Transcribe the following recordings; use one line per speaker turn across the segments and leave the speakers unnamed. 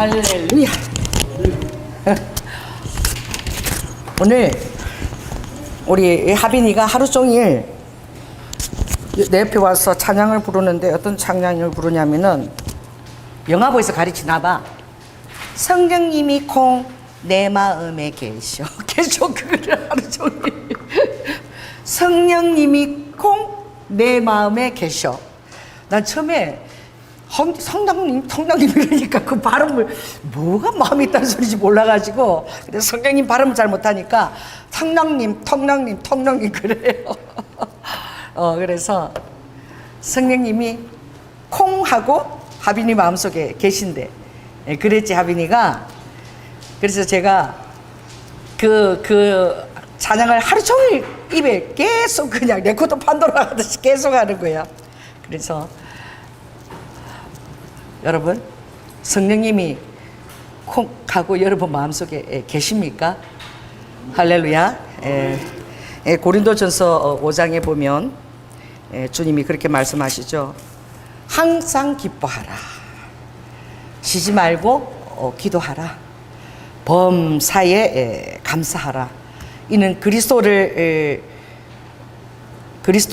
할렐루야. 오늘 우리 하빈이가 하루 종일 내 옆에 와서 찬양을 부르는데 어떤 찬양을 부르냐면은 영화보에서 가르치나 봐. 성령님이 콩 내 마음에 계셔. 계속 그거를 하루 종일. 성령님이 콩 내 마음에 계셔. 난 처음에 성령님, 통령님 이러니까 그 발음을 뭐가 마음에 있다는 소리인지 몰라가지고 그래서 성령님 발음을 잘 못하니까 성령님, 통령님 그래요. 그래서 성령님이 콩하고 하빈이 마음속에 계신데 그랬지 하빈이가. 그래서 제가 그 찬양을 하루 종일 입에 계속 그냥 레코드 판도라 하듯이 계속 하는 거야. 그래서 여러분, 성령님이 콩 하고 여러분 마음속에 계십니까? 할렐루야. 고린도전서 5장에 보면 주님이 그렇게 말씀하시죠. 항상 기뻐하라. 쉬지 말고 기도하라. 범사에 감사하라. 이는 그리스도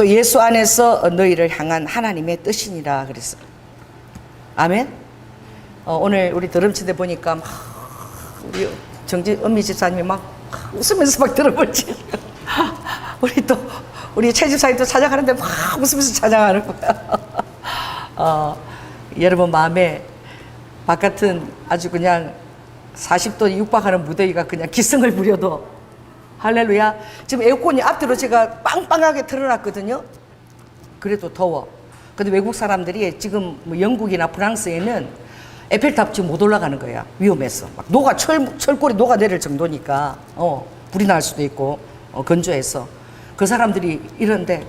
예수 안에서 너희를 향한 하나님의 뜻이니라 그랬어. 아멘. 오늘 우리 드럼치대 보니까 막 우리 정지 은미 집사님이 막 웃으면서 막 드럼을 치고 우리 최 집사님도 찬양하는데 막 웃으면서 찬양하는 거야. 여러분 마음에 바깥은 아주 그냥 40도 육박하는 무더위가 그냥 기승을 부려도 할렐루야. 지금 에어컨이 앞뒤로 제가 빵빵하게 틀어놨거든요. 그래도 더워. 근데 외국 사람들이 지금 뭐 영국이나 프랑스에는 에펠탑 지금 못 올라가는 거야. 위험해서. 막 철골이 녹아내릴 정도니까, 불이 날 수도 있고, 건조해서. 그 사람들이 이런데,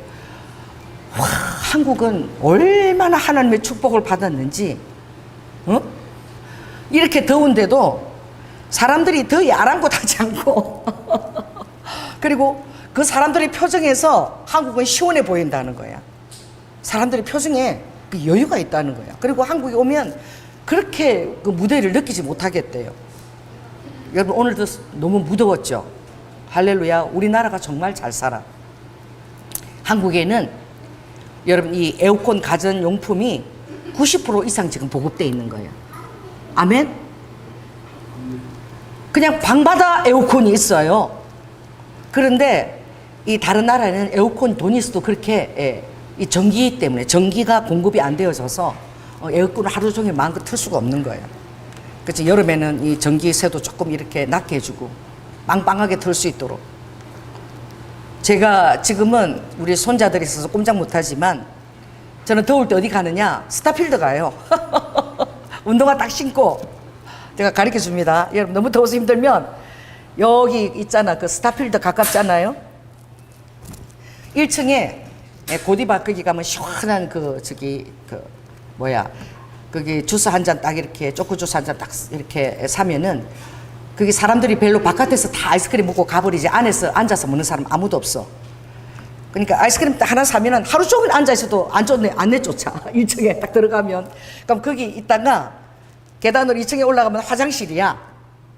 와, 한국은 얼마나 하나님의 축복을 받았는지, 이렇게 더운데도 사람들이 더위 아랑곳하지 않고, 그리고 그 사람들의 표정에서 한국은 시원해 보인다는 거야. 사람들의 표정에 여유가 있다는 거야. 그리고 한국에 오면 그렇게 그 무더위를 느끼지 못하겠대요. 여러분 오늘도 너무 무더웠죠. 할렐루야. 우리나라가 정말 잘 살아. 한국에는 여러분 이 에어컨 가전용품이 90% 이상 지금 보급되어 있는 거예요. 아멘. 그냥 방마다 에어컨이 있어요. 그런데 이 다른 나라는 에어컨 돈이 있어도 그렇게 이 전기 때문에 전기가 공급이 안 되어져서 에어컨을 하루 종일 마음껏 틀 수가 없는 거예요. 그래서 여름에는 이 전기세도 조금 이렇게 낮게 해주고 빵빵하게 틀 수 있도록. 제가 지금은 우리 손자들이 있어서 꼼짝 못하지만 저는 더울 때 어디 가느냐? 스타필드 가요. 운동화 딱 신고 제가 가르쳐 줍니다. 여러분 너무 더워서 힘들면 여기 있잖아. 그 스타필드 가깝잖아요. 1층에 고디바 거기 가면 시원한 거기 주스 한 잔 딱 이렇게 초코 주스 한 잔 딱 이렇게 사면은 거기 사람들이 별로 바깥에서 다 아이스크림 먹고 가버리지 안에서 앉아서 먹는 사람 아무도 없어. 그러니까 아이스크림 딱 하나 사면은 하루 종일 앉아 있어도 안 내쫓아. 1층에 딱 들어가면. 그럼 거기 있다가 계단으로 2층에 올라가면 화장실이야.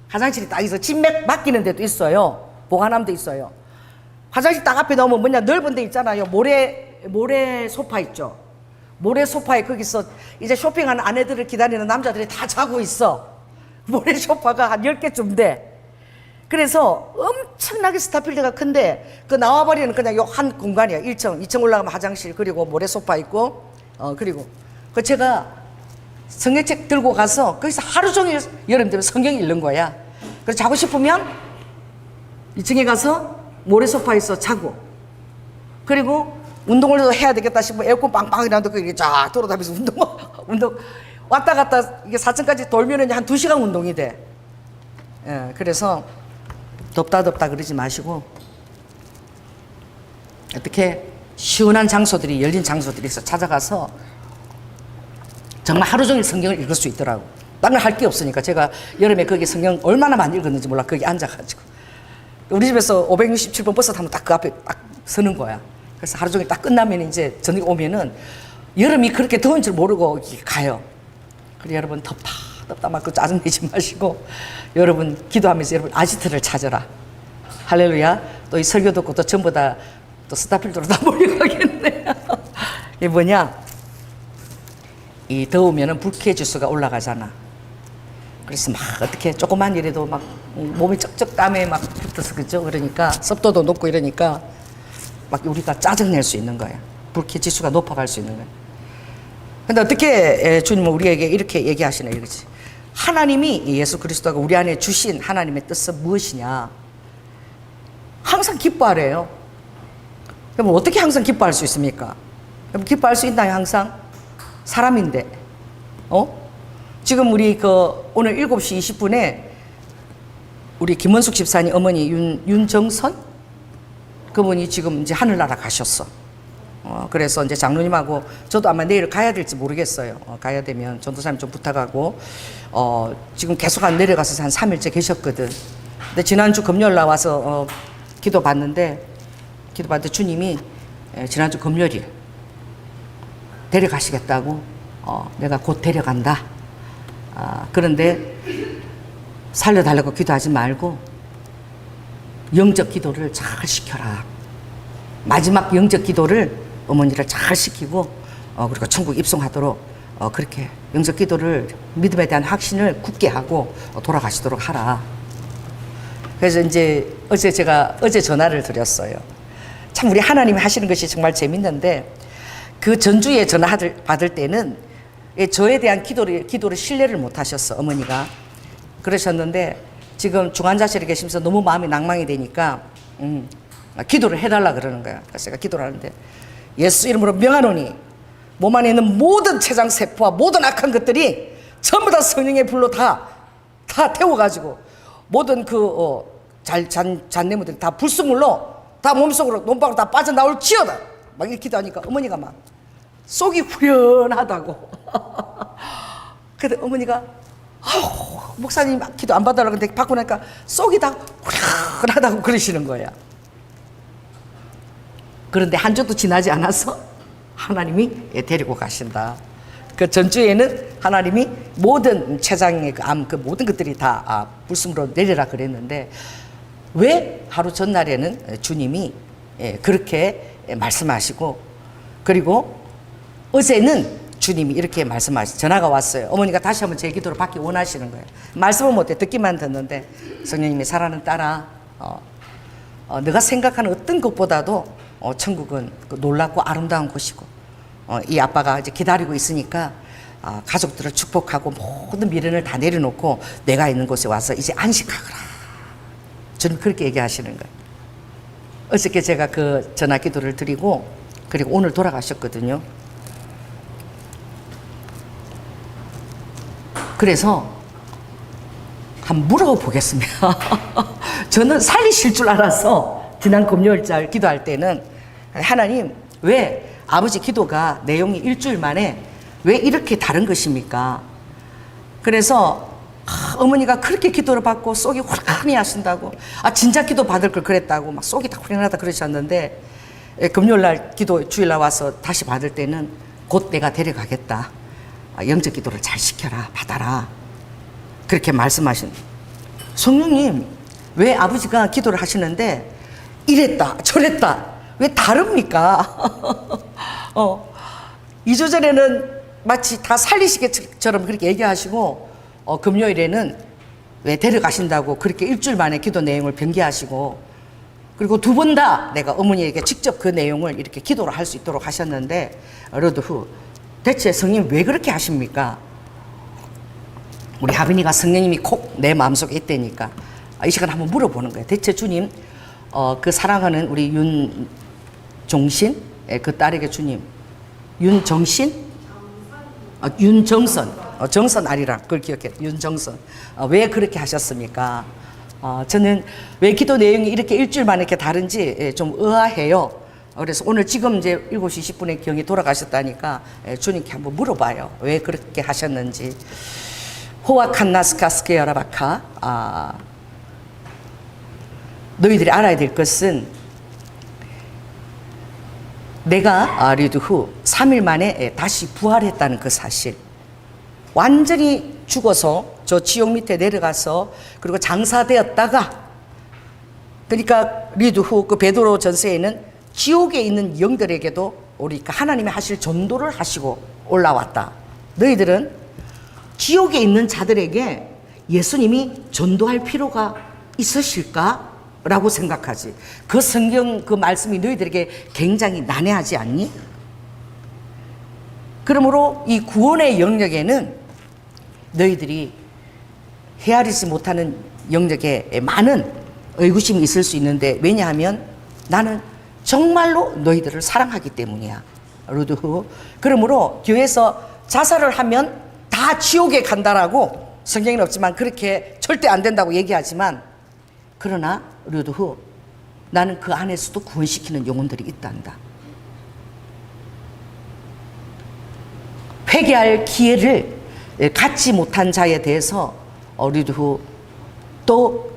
화장실이 딱 있어. 침 맡기는 데도 있어요. 보관함도 있어요. 화장실 딱 앞에 넣으면 뭐냐 넓은 데 있잖아요. 모래 소파 있죠. 모래 소파에 거기서 이제 쇼핑하는 아내들을 기다리는 남자들이 다 자고 있어. 모래 소파가 한 10개쯤 돼. 그래서 엄청나게 스타필드가 큰데 그 나와버리는 그냥 요 한 공간이야. 2층 올라가면 화장실 그리고 모래 소파 있고 그리고 그 제가 성경책 들고 가서 거기서 하루 종일 여름 되면 성경 읽는 거야. 그래서 자고 싶으면 2층에 가서 모래 소파에서 자고 그리고 운동을 해야 되겠다 싶으면 에어컨 빵빵이라도 거기 쫙 돌아다니면서 운동 왔다 갔다 이게 4층까지 돌면은 한 2시간 운동이 돼. 그래서 덥다 그러지 마시고 어떻게 시원한 장소들이 열린 장소들에서 찾아가서 정말 하루 종일 성경을 읽을 수 있더라고. 딴 걸 할 게 없으니까 제가 여름에 거기 성경 얼마나 많이 읽었는지 몰라. 거기 앉아가지고 우리 집에서 567번 버스 타면 딱 그 앞에 딱 서는 거야. 그래서 하루 종일 딱 끝나면 이제 저녁 오면은 여름이 그렇게 더운 줄 모르고 가요. 그래 여러분 덥다 덥다 막 그 짜증내지 마시고 여러분 기도하면서 여러분 아지트를 찾아라. 할렐루야. 또 이 설교 듣고 또 전부 다 또 스타필드로 다 몰려가겠네. 이게 뭐냐? 이 더우면은 불쾌지수가 올라가잖아. 그래서 막 어떻게 조그만 일에도 막 몸이 쩍쩍 땀에 막 붙어서 그죠? 그러니까 습도도 높고 이러니까 막 우리가 짜증낼 수 있는 거야. 불쾌지수가 높아갈 수 있는 거야. 근데 어떻게 주님은 우리에게 이렇게 얘기하시나 이거지. 하나님이 예수 그리스도가 우리 안에 주신 하나님의 뜻은 무엇이냐? 항상 기뻐하래요. 그럼 어떻게 항상 기뻐할 수 있습니까? 그럼 기뻐할 수 있나요? 항상 사람인데, 지금 우리 오늘 7시 20분에 우리 김원숙 집사님 어머니 윤정선 그분이 지금 이제 하늘나라 가셨어. 그래서 이제 장로님하고 저도 아마 내일 가야 될지 모르겠어요. 가야 되면 전도사님 좀 부탁하고, 지금 계속 내려가서 한 3일째 계셨거든. 근데 지난주 금요일 나와서 기도 받는데 주님이 지난주 금요일 데려가시겠다고, 내가 곧 데려간다. 그런데 살려달라고 기도하지 말고 영적 기도를 잘 시켜라. 마지막 영적 기도를 어머니를 잘 시키고, 그리고 천국 입성하도록 그렇게 영적 기도를 믿음에 대한 확신을 굳게 하고 돌아가시도록 하라. 그래서 이제 어제 전화를 드렸어요. 참 우리 하나님이 하시는 것이 정말 재밌는데, 그 전주에 전화 받을 때는 저에 대한 기도를 신뢰를 못 하셨어, 어머니가. 그러셨는데 지금 중환자실에 계시면서 너무 마음이 낭망이 되니까 기도를 해달라 그러는 거야. 그래서 제가 기도를 하는데, 예수 이름으로 명하노니 몸 안에 있는 모든 췌장 세포와 모든 악한 것들이 전부 다 성령의 불로 다 태워가지고 모든 잔내물들이 다 불순물로 다 몸속으로 논박으로 다 빠져나올지어다. 막 이렇게 기도하니까 어머니가 막 속이 후련하다고. 근데 어머니가 목사님 기도 안 받으라고 근데 받고 나니까 속이 다 후련하다고 그러시는 거야. 그런데 한 주도 지나지 않아서 하나님이 데리고 가신다. 그 전주에는 하나님이 모든 췌장의 암, 모든 것들이 다 불순으로 내리라 그랬는데, 왜 하루 전날에는 주님이 그렇게 말씀하시고, 그리고 어제는 주님이 이렇게 전화가 왔어요. 어머니가 다시 한번 제 기도를 받기 원하시는 거예요. 말씀을 못해 듣기만 듣는데, 성령님이 사랑하는 딸아, 네가 생각하는 어떤 것보다도 천국은 놀랍고 아름다운 곳이고, 이 아빠가 이제 기다리고 있으니까 가족들을 축복하고 모든 미련을 다 내려놓고 내가 있는 곳에 와서 이제 안식하거라. 저는 그렇게 얘기하시는 거예요. 어저께 제가 그 전화 기도를 드리고, 그리고 오늘 돌아가셨거든요. 그래서 한번 물어보겠습니다. 저는 살리실 줄 알아서 지난 금요일날 기도할 때는, 하나님 왜 아버지 기도가 내용이 일주일 만에 왜 이렇게 다른 것입니까? 그래서 어머니가 그렇게 기도를 받고 속이 후련히 하신다고, 진짜 기도 받을 걸 그랬다고 막 속이 다 후련하다 그러셨는데, 금요일날 주일날 와서 다시 받을 때는 곧 내가 데려가겠다. 영적 기도를 잘 시켜라, 받아라. 그렇게 말씀하신. 성령님, 왜 아버지가 기도를 하시는데 이랬다 저랬다 왜 다릅니까? 2주 전에는 마치 다 살리시게처럼 그렇게 얘기하시고, 금요일에는 왜 데려가신다고 그렇게 일주일 만에 기도 내용을 변개하시고, 그리고 두 번 다 내가 어머니에게 직접 그 내용을 이렇게 기도를 할 수 있도록 하셨는데, 러드후 대체 성님 왜 그렇게 하십니까? 우리 하빈이가 성령님이 콕 내 마음속에 있다니까 이 시간에 한번 물어보는 거예요. 대체 주님, 그 사랑하는 우리 윤종신, 그 딸에게 주님, 윤정신? 윤정선, 정선 아리랑, 그걸 기억해. 윤정선. 왜 그렇게 하셨습니까? 저는 왜 기도 내용이 이렇게 일주일 만에 이렇게 다른지 좀 의아해요. 그래서 오늘 지금 이제 7시 20분에 경이 돌아가셨다니까 주님께 한번 물어봐요. 왜 그렇게 하셨는지. 호아칸나스카스케야라바카. 너희들이 알아야 될 것은, 내가 리드 후 3일 만에 다시 부활했다는 그 사실. 완전히 죽어서 저 지옥 밑에 내려가서 그리고 장사되었다가, 그러니까 리두후 그 베드로 전서에는 지옥에 있는 영들에게도 우리 하나님이 하실 전도를 하시고 올라왔다. 너희들은 지옥에 있는 자들에게 예수님이 전도할 필요가 있으실까? 라고 생각하지. 그 성경 그 말씀이 너희들에게 굉장히 난해하지 않니? 그러므로 이 구원의 영역에는 너희들이 헤아리지 못하는 영역에 많은 의구심이 있을 수 있는데, 왜냐하면 나는 정말로 너희들을 사랑하기 때문이야. 루드후. 그러므로 교회에서 자살을 하면 다 지옥에 간다라고 성경에는 없지만 그렇게 절대 안 된다고 얘기하지만, 그러나 루드후, 나는 그 안에서도 구원시키는 영혼들이 있단다. 회개할 기회를 갖지 못한 자에 대해서 루드후, 또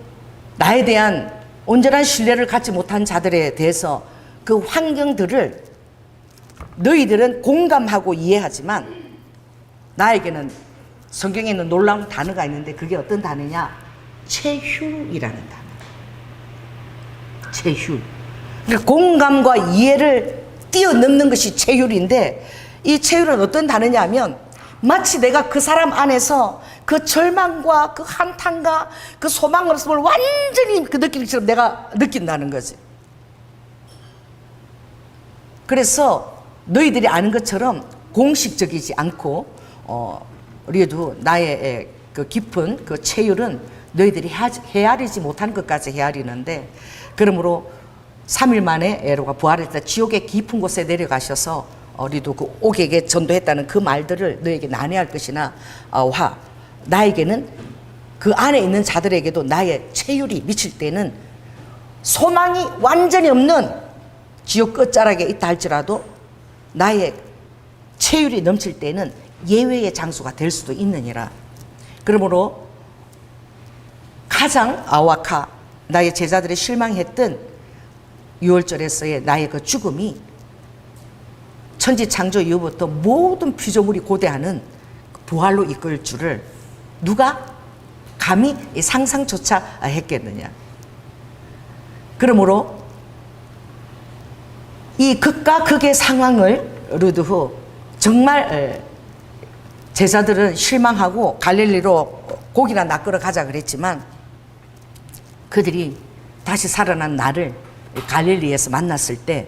나에 대한 온전한 신뢰를 갖지 못한 자들에 대해서 그 환경들을 너희들은 공감하고 이해하지만, 나에게는 성경에 있는 놀라운 단어가 있는데, 그게 어떤 단어냐? 체휼이라는 단어. 체휼. 그러니까 공감과 이해를 뛰어넘는 것이 체휼인데, 이 체휼은 어떤 단어냐면 마치 내가 그 사람 안에서 그 절망과 그 한탄과 그 소망을 완전히 그 느끼는 것처럼 내가 느낀다는 거지. 그래서 너희들이 아는 것처럼 공식적이지 않고 우리도 나의 그 깊은 그 체휼은 너희들이 헤아리지 못한 것까지 헤아리는데, 그러므로 3일 만에 에로가 부활했다 지옥의 깊은 곳에 내려가셔서 우리도 그 옥에게 전도했다는 그 말들을 너에게 난해할 것이나 나에게는 그 안에 있는 자들에게도 나의 체휼이 미칠 때는 소망이 완전히 없는 지옥 끝자락에 있다 할지라도 나의 체휼이 넘칠 때는 예외의 장소가 될 수도 있느니라. 그러므로 가장 아와카, 나의 제자들이 실망했던 6월절에서의 나의 그 죽음이 천지 창조 이후부터 모든 피조물이 고대하는 부활로 이끌 줄을 누가 감히 상상조차 했겠느냐. 그러므로 이 극과 극의 상황을 루드후 정말 제자들은 실망하고 갈릴리로 고기나 낚으러 가자 그랬지만, 그들이 다시 살아난 나를 갈릴리에서 만났을 때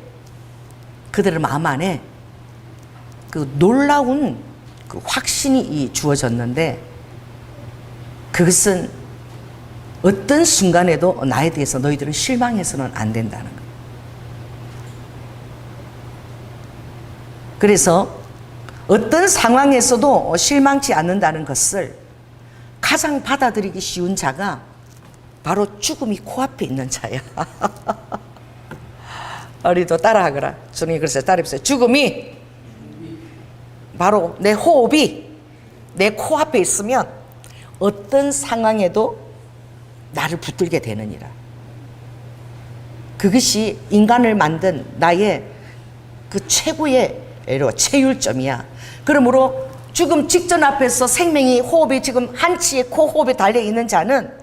그들의 마음 안에 그 놀라운 그 확신이 주어졌는데, 그것은 어떤 순간에도 나에 대해서 너희들은 실망해서는 안 된다는 거예요. 그래서 어떤 상황에서도 실망치 않는다는 것을 가장 받아들이기 쉬운 자가 바로 죽음이 코앞에 있는 자야. 우리도 따라하거라. 주님이 그랬어요. 따라해보세요. 죽음이 바로 내 호흡이 내 코앞에 있으면 어떤 상황에도 나를 붙들게 되느니라. 그것이 인간을 만든 나의 그 최고의 체휼점이야. 그러므로 죽음 직전 앞에서 생명이 호흡이 지금 한치의 코호흡에 달려있는 자는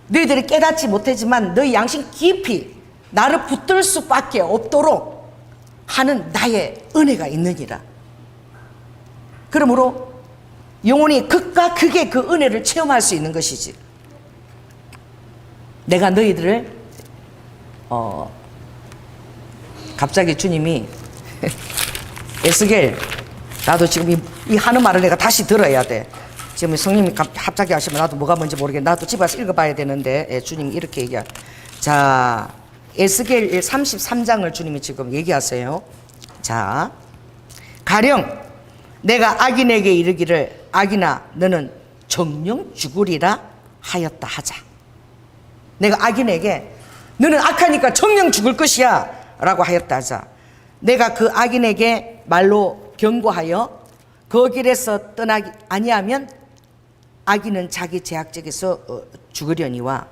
너희들이 깨닫지 못하지만 너희 양심 깊이 나를 붙들 수밖에 없도록 하는 나의 은혜가 있느니라. 그러므로 영혼이 극과 극의 그 은혜를 체험할 수 있는 것이지. 내가 너희들을 갑자기 주님이 에스겔, 나도 지금 이 하는 말을 내가 다시 들어야 돼. 지금 성령님이 갑자기 하시면 나도 뭐가 뭔지 모르겠는데 나도 집에 가서 읽어봐야 되는데, 주님이 이렇게 얘기해. 자, 에스겔 33장을 주님이 지금 얘기하세요. 자, 가령 내가 악인에게 이르기를 악인아 너는 정령 죽으리라 하였다 하자. 내가 악인에게 너는 악하니까 정령 죽을 것이야 라고 하였다 하자. 내가 그 악인에게 말로 경고하여 그 길에서 떠나기 아니하면 악인은 자기 제약적에서 죽으려니와,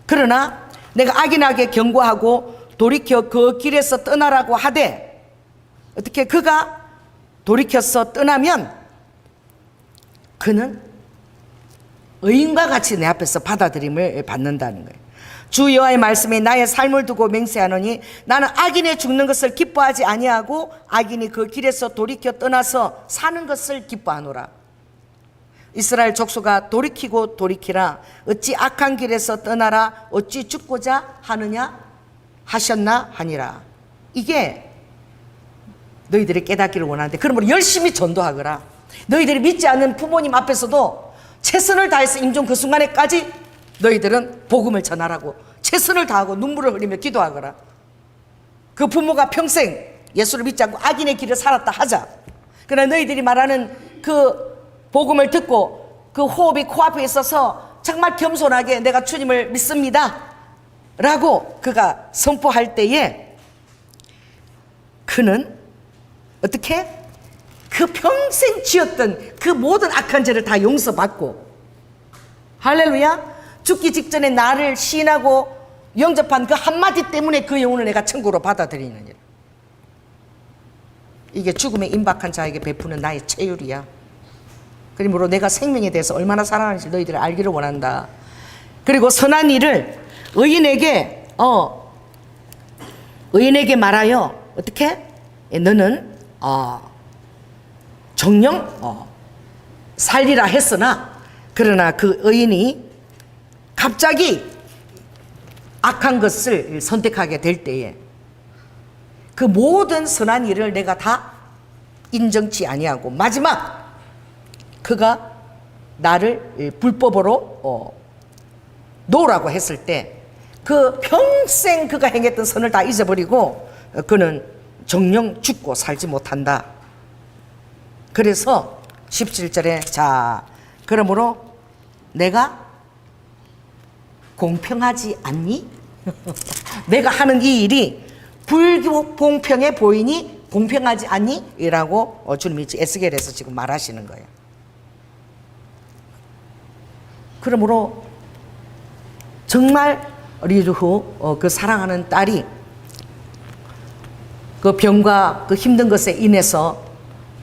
그러나 내가 악인에게 경고하고 돌이켜 그 길에서 떠나라고 하되, 어떻게 그가 돌이켜서 떠나면 그는 의인과 같이 내 앞에서 받아들임을 받는다는 거예요. 주 여호와의 말씀에 나의 삶을 두고 맹세하노니 나는 악인의 죽는 것을 기뻐하지 아니하고 악인이 그 길에서 돌이켜 떠나서 사는 것을 기뻐하노라. 이스라엘 족속아 돌이키고 돌이키라. 어찌 악한 길에서 떠나라. 어찌 죽고자 하느냐 하셨나 하니라. 이게 너희들이 깨닫기를 원하는데, 그러므로 열심히 전도하거라. 너희들이 믿지 않는 부모님 앞에서도 최선을 다해서 임종 그 순간에까지 너희들은 복음을 전하라고 최선을 다하고 눈물을 흘리며 기도하거라. 그 부모가 평생 예수를 믿지 않고 악인의 길을 살았다 하자. 그러나 너희들이 말하는 그 복음을 듣고 그 호흡이 코앞에 있어서 정말 겸손하게 내가 주님을 믿습니다 라고 그가 선포할 때에 그는 어떻게? 그 평생 지었던 그 모든 악한 죄를 다 용서받고, 할렐루야, 죽기 직전에 나를 시인하고 영접한 그 한마디 때문에 그 영혼을 내가 천국으로 받아들이느니라. 이게 죽음에 임박한 자에게 베푸는 나의 체휼이야. 그러므로 내가 생명에 대해서 얼마나 사랑하는지 너희들이 알기를 원한다. 그리고 선한 일을 의인에게 말하여 어떻게? 너는 정령 살리라 했으나, 그러나 그 의인이 갑자기 악한 것을 선택하게 될 때에 그 모든 선한 일을 내가 다 인정치 아니하고 마지막 그가 나를 불법으로 놓으라고 했을 때 그 평생 그가 행했던 선을 다 잊어버리고 그는 정령 죽고 살지 못한다. 그래서 17절에 자, 그러므로 내가 공평하지 않니? 내가 하는 이 일이 불공평해 보이니 공평하지 않니? 이라고 주님이 에스겔에서 지금 말하시는 거예요. 그러므로 정말 리르후 그 사랑하는 딸이 그 병과 그 힘든 것에 인해서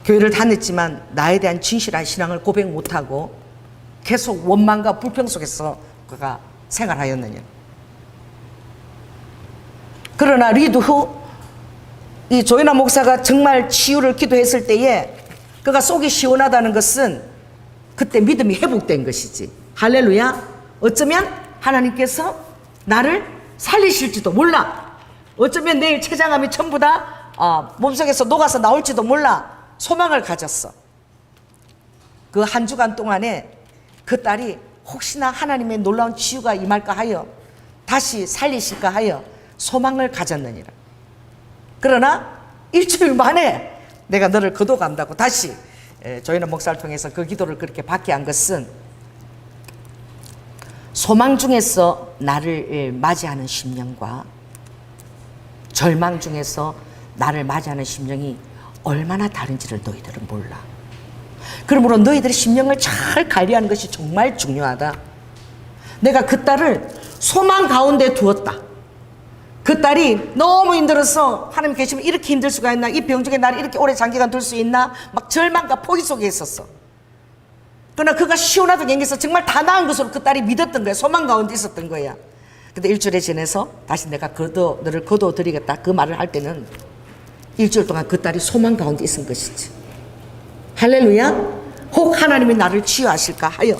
교회를 다녔지만 나에 대한 진실한 신앙을 고백 못하고 계속 원망과 불평 속에서 그가 생활하였느냐. 그러나 리드후 이 조이나 목사가 정말 치유를 기도했을 때에 그가 속이 시원하다는 것은 그때 믿음이 회복된 것이지. 할렐루야. 어쩌면 하나님께서 나를 살리실지도 몰라. 어쩌면 내일 췌장암이 전부 다 몸속에서 녹아서 나올지도 몰라. 소망을 가졌어. 그 한 주간 동안에 그 딸이 혹시나 하나님의 놀라운 치유가 임할까 하여 다시 살리실까 하여 소망을 가졌느니라. 그러나 일주일 만에 내가 너를 거둬간다고 다시 조이나 목사를 통해서 그 기도를 그렇게 받게 한 것은 소망 중에서 나를 맞이하는 심령과 절망 중에서 나를 맞이하는 심령이 얼마나 다른지를 너희들은 몰라. 그러므로 너희들의 심령을 잘 관리하는 것이 정말 중요하다. 내가 그 딸을 소망 가운데 두었다. 그 딸이 너무 힘들어서 하나님 계시면 이렇게 힘들 수가 있나, 이 병 중에 나를 이렇게 오래 장기간 둘 수 있나, 막 절망과 포기 속에 있었어. 그러나 그가 시원하게 얘기해서 정말 다 나은 것으로 그 딸이 믿었던 거야. 소망 가운데 있었던 거야. 근데 일주일에 지내서 다시 내가 너를 거둬드리겠다 그 말을 할 때는 일주일 동안 그 딸이 소망 가운데 있은 것이지. 할렐루야. 혹 하나님이 나를 치유하실까 하여.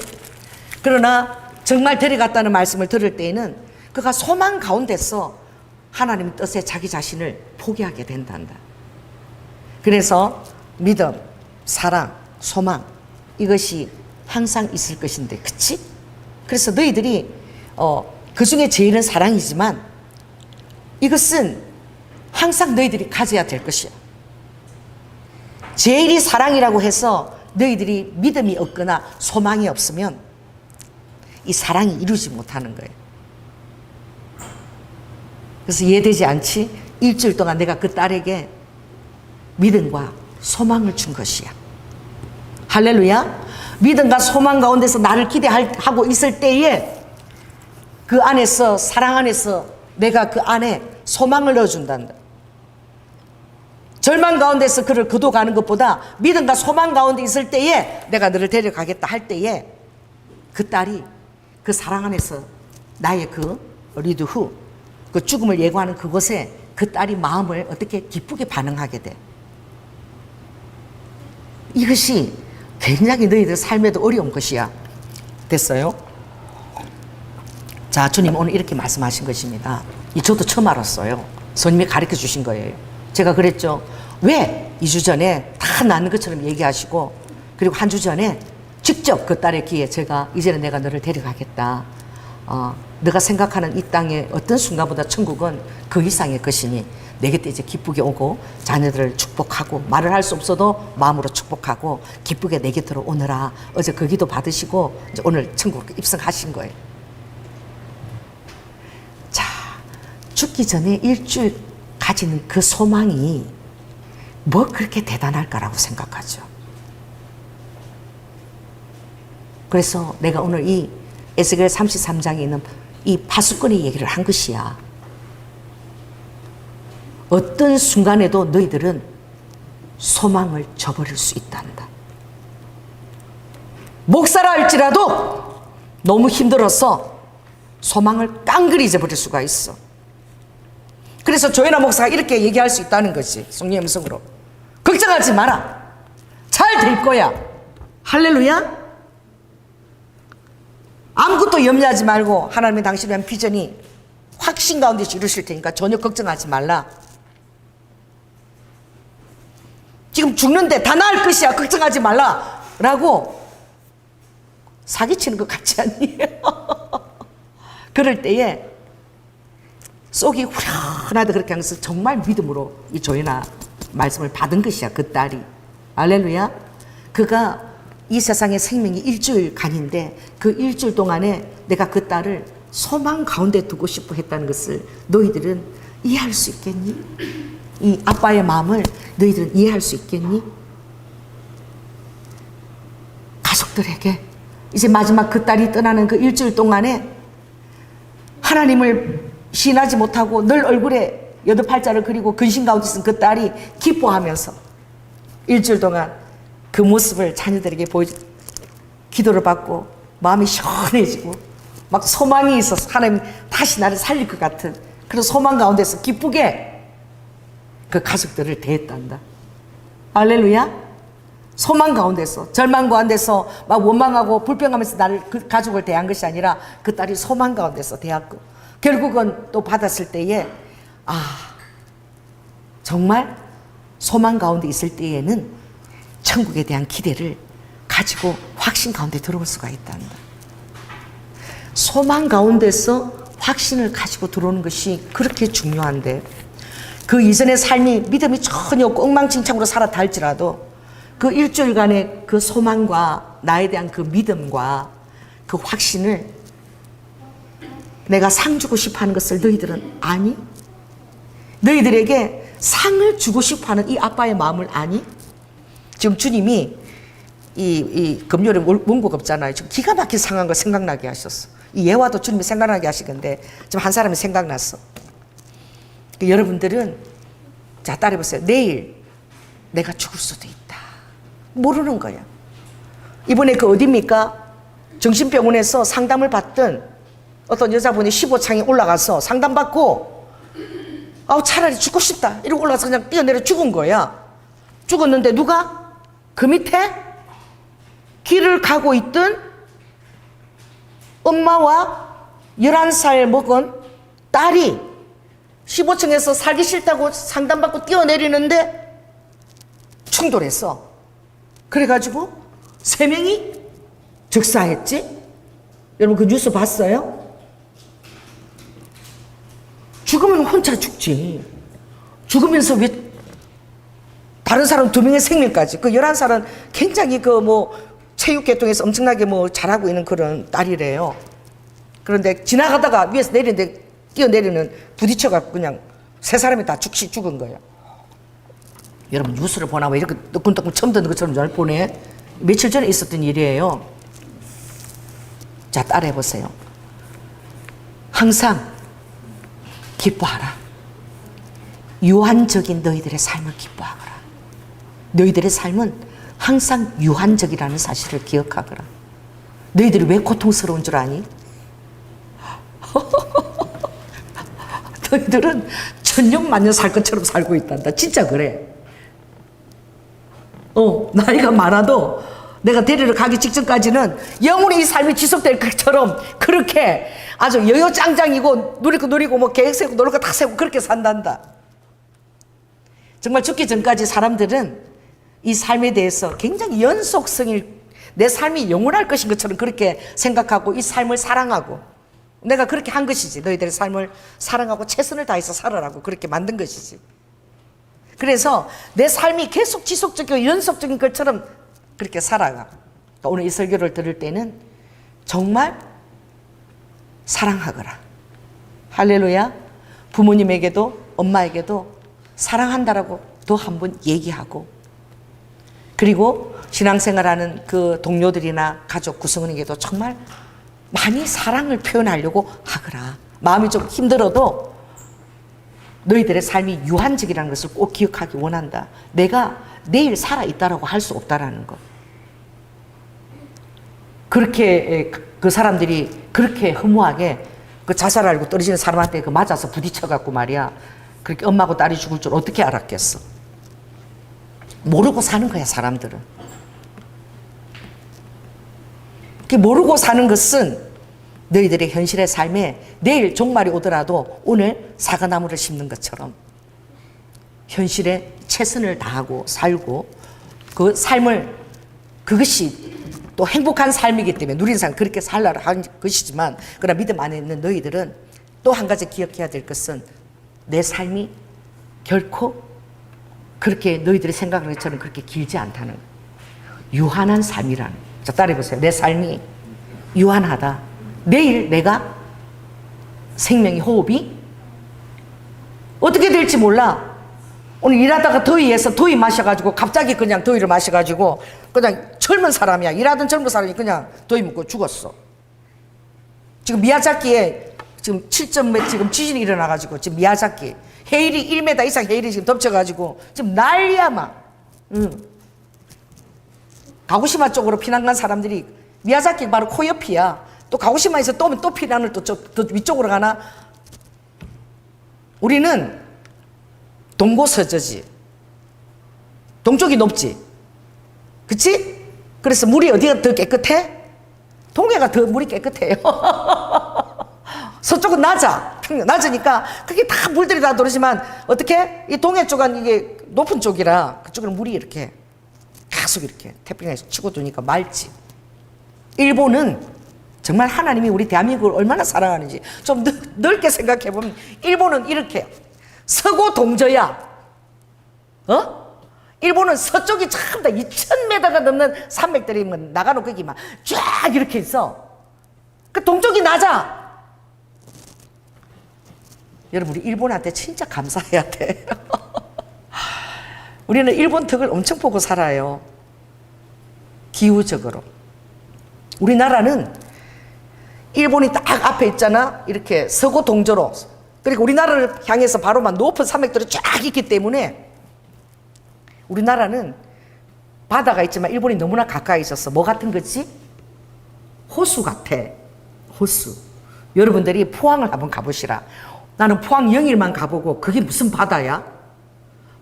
그러나 정말 데려갔다는 말씀을 들을 때에는 그가 소망 가운데서 하나님의 뜻에 자기 자신을 포기하게 된단다. 그래서 믿음, 사랑, 소망, 이것이 항상 있을 것인데, 그치? 그래서 너희들이 그 중에 제일은 사랑이지만 이것은 항상 너희들이 가져야 될 것이야. 제일이 사랑이라고 해서 너희들이 믿음이 없거나 소망이 없으면 이 사랑이 이루지 못하는 거예요. 그래서 이해되지 않지? 일주일 동안 내가 그 딸에게 믿음과 소망을 준 것이야. 할렐루야. 믿음과 소망 가운데서 나를 기대하고 있을 때에 그 안에서, 사랑 안에서 내가 그 안에 소망을 넣어준단다. 절망 가운데서 그를 거둬가는 것보다 믿음과 소망 가운데 있을 때에 내가 너를 데려가겠다 할 때에 그 딸이 그 사랑 안에서 나의 그 리드 후 그 죽음을 예고하는 그곳에 그 딸이 마음을 어떻게 기쁘게 반응하게 돼. 이것이 굉장히 너희들 삶에도 어려운 것이야. 됐어요? 자, 주님 오늘 이렇게 말씀하신 것입니다. 저도 처음 알았어요. 선생님이 가르쳐 주신 거예요. 제가 그랬죠. 왜 2주 전에 다 나는 것처럼 얘기하시고, 그리고 한 주 전에 직접 그 딸의 귀에 제가 이제는 내가 너를 데려가겠다. 너가 생각하는 이 땅의 어떤 순간보다 천국은 그 이상의 것이니 내 곁에 이제 기쁘게 오고 자녀들을 축복하고 말을 할 수 없어도 마음으로 축복하고 기쁘게 내 곁으로 오너라. 어제 그 기도 받으시고 이제 오늘 천국으로 입성하신 거예요. 자, 죽기 전에 일주일 가지는 그 소망이 뭐 그렇게 대단할까라고 생각하죠. 그래서 내가 오늘 이 에스겔 33장에 있는 이 파수꾼의 얘기를 한 것이야. 어떤 순간에도 너희들은 소망을 저버릴 수 있단다. 목사라 할지라도 너무 힘들어서 소망을 깡그리 잊어버릴 수가 있어. 그래서 조연아 목사가 이렇게 얘기할 수 있다는 것이 성령의 음성으로 걱정하지 마라. 잘 될 거야. 할렐루야. 아무것도 염려하지 말고 하나님의 당신을 위한 비전이 확신 가운데 이루실 테니까 전혀 걱정하지 말라. 지금 죽는데 다 나을 것이야. 걱정하지 말라. 라고 사기치는 것 같지 않니? 그럴 때에 속이 후련하다 그렇게 하면서 정말 믿음으로 이 조연아 말씀을 받은 것이야. 그 딸이. 할렐루야. 그가 이 세상의 생명이 일주일간인데 그 일주일 동안에 내가 그 딸을 소망 가운데 두고 싶어 했다는 것을 너희들은 이해할 수 있겠니? 이 아빠의 마음을 너희들은 이해할 수 있겠니? 가족들에게 이제 마지막 그 딸이 떠나는 그 일주일 동안에 하나님을 신하지 못하고 늘 얼굴에 여덟팔자를 그리고 근심 가운데 있은 그 딸이 기뻐하면서 일주일 동안 그 모습을 자녀들에게 기도를 받고 마음이 시원해지고 막 소망이 있어서 하나님 다시 나를 살릴 것 같은 그런 소망 가운데서 기쁘게 그 가족들을 대했단다. 할렐루야. 소망 가운데서 절망 가운데서 막 원망하고 불평하면서 나를 그 가족을 대한 것이 아니라 그 딸이 소망 가운데서 대했고 결국은 또 받았을 때에 정말 소망 가운데 있을 때에는 천국에 대한 기대를 가지고 확신 가운데 들어올 수가 있단다. 소망 가운데서 확신을 가지고 들어오는 것이 그렇게 중요한데 그 이전의 삶이 믿음이 전혀 없고 엉망진창으로 살았다 할지라도 그 일주일간의 그 소망과 나에 대한 그 믿음과 그 확신을 내가 상 주고 싶어 하는 것을 너희들은 아니? 너희들에게 상을 주고 싶어 하는 이 아빠의 마음을 아니? 지금 주님이 이 금요일에 원고가 없잖아요. 지금 기가 막힌 상한 거 생각나게 하셨어. 이 예화도 주님이 생각나게 하시는데 지금 한 사람이 생각났어. 여러분들은 자 따라해보세요. 내일 내가 죽을 수도 있다. 모르는 거야. 이번에 그 어디입니까? 정신병원에서 상담을 받던 어떤 여자분이 15층에 올라가서 상담받고 차라리 죽고 싶다 이러고 올라가서 그냥 뛰어내려 죽은 거야. 죽었는데 누가? 그 밑에 길을 가고 있던 엄마와 11살 먹은 딸이 15층에서 살기 싫다고 상담받고 뛰어내리는데 충돌했어. 그래가지고 3명이 즉사했지? 여러분 그 뉴스 봤어요? 죽으면 혼자 죽지. 죽으면서 왜 다른 사람 2명의 생명까지. 그 11살은 굉장히 그 체육계통에서 엄청나게 잘하고 있는 그런 딸이래요. 그런데 지나가다가 위에서 내리는데 뛰어내리는 부딪혀갖고 그냥 3사람이 다 죽은 거예요. 여러분 뉴스를 보나 왜 이렇게 뜨끈뜨끈 처음 듣는 것처럼 잘 보네. 며칠 전에 있었던 일이에요. 자 따라해보세요. 항상 기뻐하라. 유한적인 너희들의 삶을 기뻐하거라. 너희들의 삶은 항상 유한적이라는 사실을 기억하거라. 너희들이 왜 고통스러운 줄 아니? 너희들은 천년 만년 살 것처럼 살고 있단다. 진짜 그래. 나이가 많아도 내가 데리러 가기 직전까지는 영원히 이 삶이 지속될 것처럼 그렇게 아주 여요짱짱이고 누릴 거 누리고 뭐 계획 세우고 노릴 거 다 세우고 그렇게 산단다. 정말 죽기 전까지 사람들은 이 삶에 대해서 굉장히 연속성이 내 삶이 영원할 것인 것처럼 그렇게 생각하고 이 삶을 사랑하고 내가 그렇게 한 것이지. 너희들의 삶을 사랑하고 최선을 다해서 살아라고 그렇게 만든 것이지. 그래서 내 삶이 계속 지속적이고 연속적인 것처럼 그렇게 살아가. 그러니까 오늘 이 설교를 들을 때는 정말 사랑하거라. 할렐루야. 부모님에게도 엄마에게도 사랑한다라고 또 한 번 얘기하고, 그리고 신앙생활하는 그 동료들이나 가족 구성원에게도 정말 많이 사랑을 표현하려고 하거라. 마음이 좀 힘들어도 너희들의 삶이 유한적이라는 것을 꼭 기억하기 원한다. 내가 내일 살아있다라고 할 수 없다라는 것. 그렇게 그 사람들이 그렇게 허무하게 그 자살 알고 떨어지는 사람한테 그 맞아서 부딪혀갖고 말이야. 그렇게 엄마하고 딸이 죽을 줄 어떻게 알았겠어? 모르고 사는 거야, 사람들은. 모르고 사는 것은 너희들의 현실의 삶에 내일 종말이 오더라도 오늘 사과나무를 심는 것처럼 현실에 최선을 다하고 살고 그 삶을, 그것이 또 행복한 삶이기 때문에 누리는 삶 그렇게 살라고 한 것이지만, 그러나 믿음 안에 있는 너희들은 또 한 가지 기억해야 될 것은 내 삶이 결코 그렇게 너희들이 생각하는 것처럼 그렇게 길지 않다는, 유한한 삶이라는. 자, 따라해보세요. 내 삶이 유한하다. 내일 내가 생명의 호흡이 어떻게 될지 몰라. 오늘 일하다가 더위에서 더위 마셔가지고 갑자기 그냥 더위를 마셔가지고 그냥 젊은 사람이야. 일하던 젊은 사람이 그냥 더위 먹고 죽었어. 지금 미야자키에 지금 7점 지금 지진이 일어나가지고 지금 미야자키 해일이 1m 이상 해일이 지금 덮쳐가지고 지금 난리야 막. 가고시마 쪽으로 피난 간 사람들이, 미야자키 바로 코 옆이야. 또 가고시마에서 또 피난을 또 위쪽으로 가나? 우리는 동고서저지. 동쪽이 높지. 그치? 그래서 물이 어디가 더 깨끗해? 동해가 더 물이 깨끗해요. 서쪽은 낮아. 낮으니까 그게 다 물들이 다 들어오지만 어떻게? 이 동해 쪽은 이게 높은 쪽이라 그쪽은 물이 이렇게 계속 이렇게 태평양에서 치고 도니까 맑지. 일본은 정말 하나님이 우리 대한민국을 얼마나 사랑하는지 좀 넓게 생각해 보면 일본은 이렇게 서고 동저야. 일본은 서쪽이 전부 다 2,000m가 넘는 산맥들이 나가놓고 거기 막 쫙 이렇게 있어. 그 동쪽이 낮아. 여러분, 우리 일본한테 진짜 감사해야 돼. 우리는 일본 덕을 엄청 보고 살아요. 기후적으로. 우리나라는 일본이 딱 앞에 있잖아. 이렇게 서고 동저로. 그리고 우리나라를 향해서 바로만 높은 산맥들이 쫙 있기 때문에 우리나라는 바다가 있지만 일본이 너무나 가까이 있어서 뭐 같은 거지? 호수 같아. 호수. 여러분들이 포항을 한번 가보시라. 나는 포항 영일만 가보고 그게 무슨 바다야?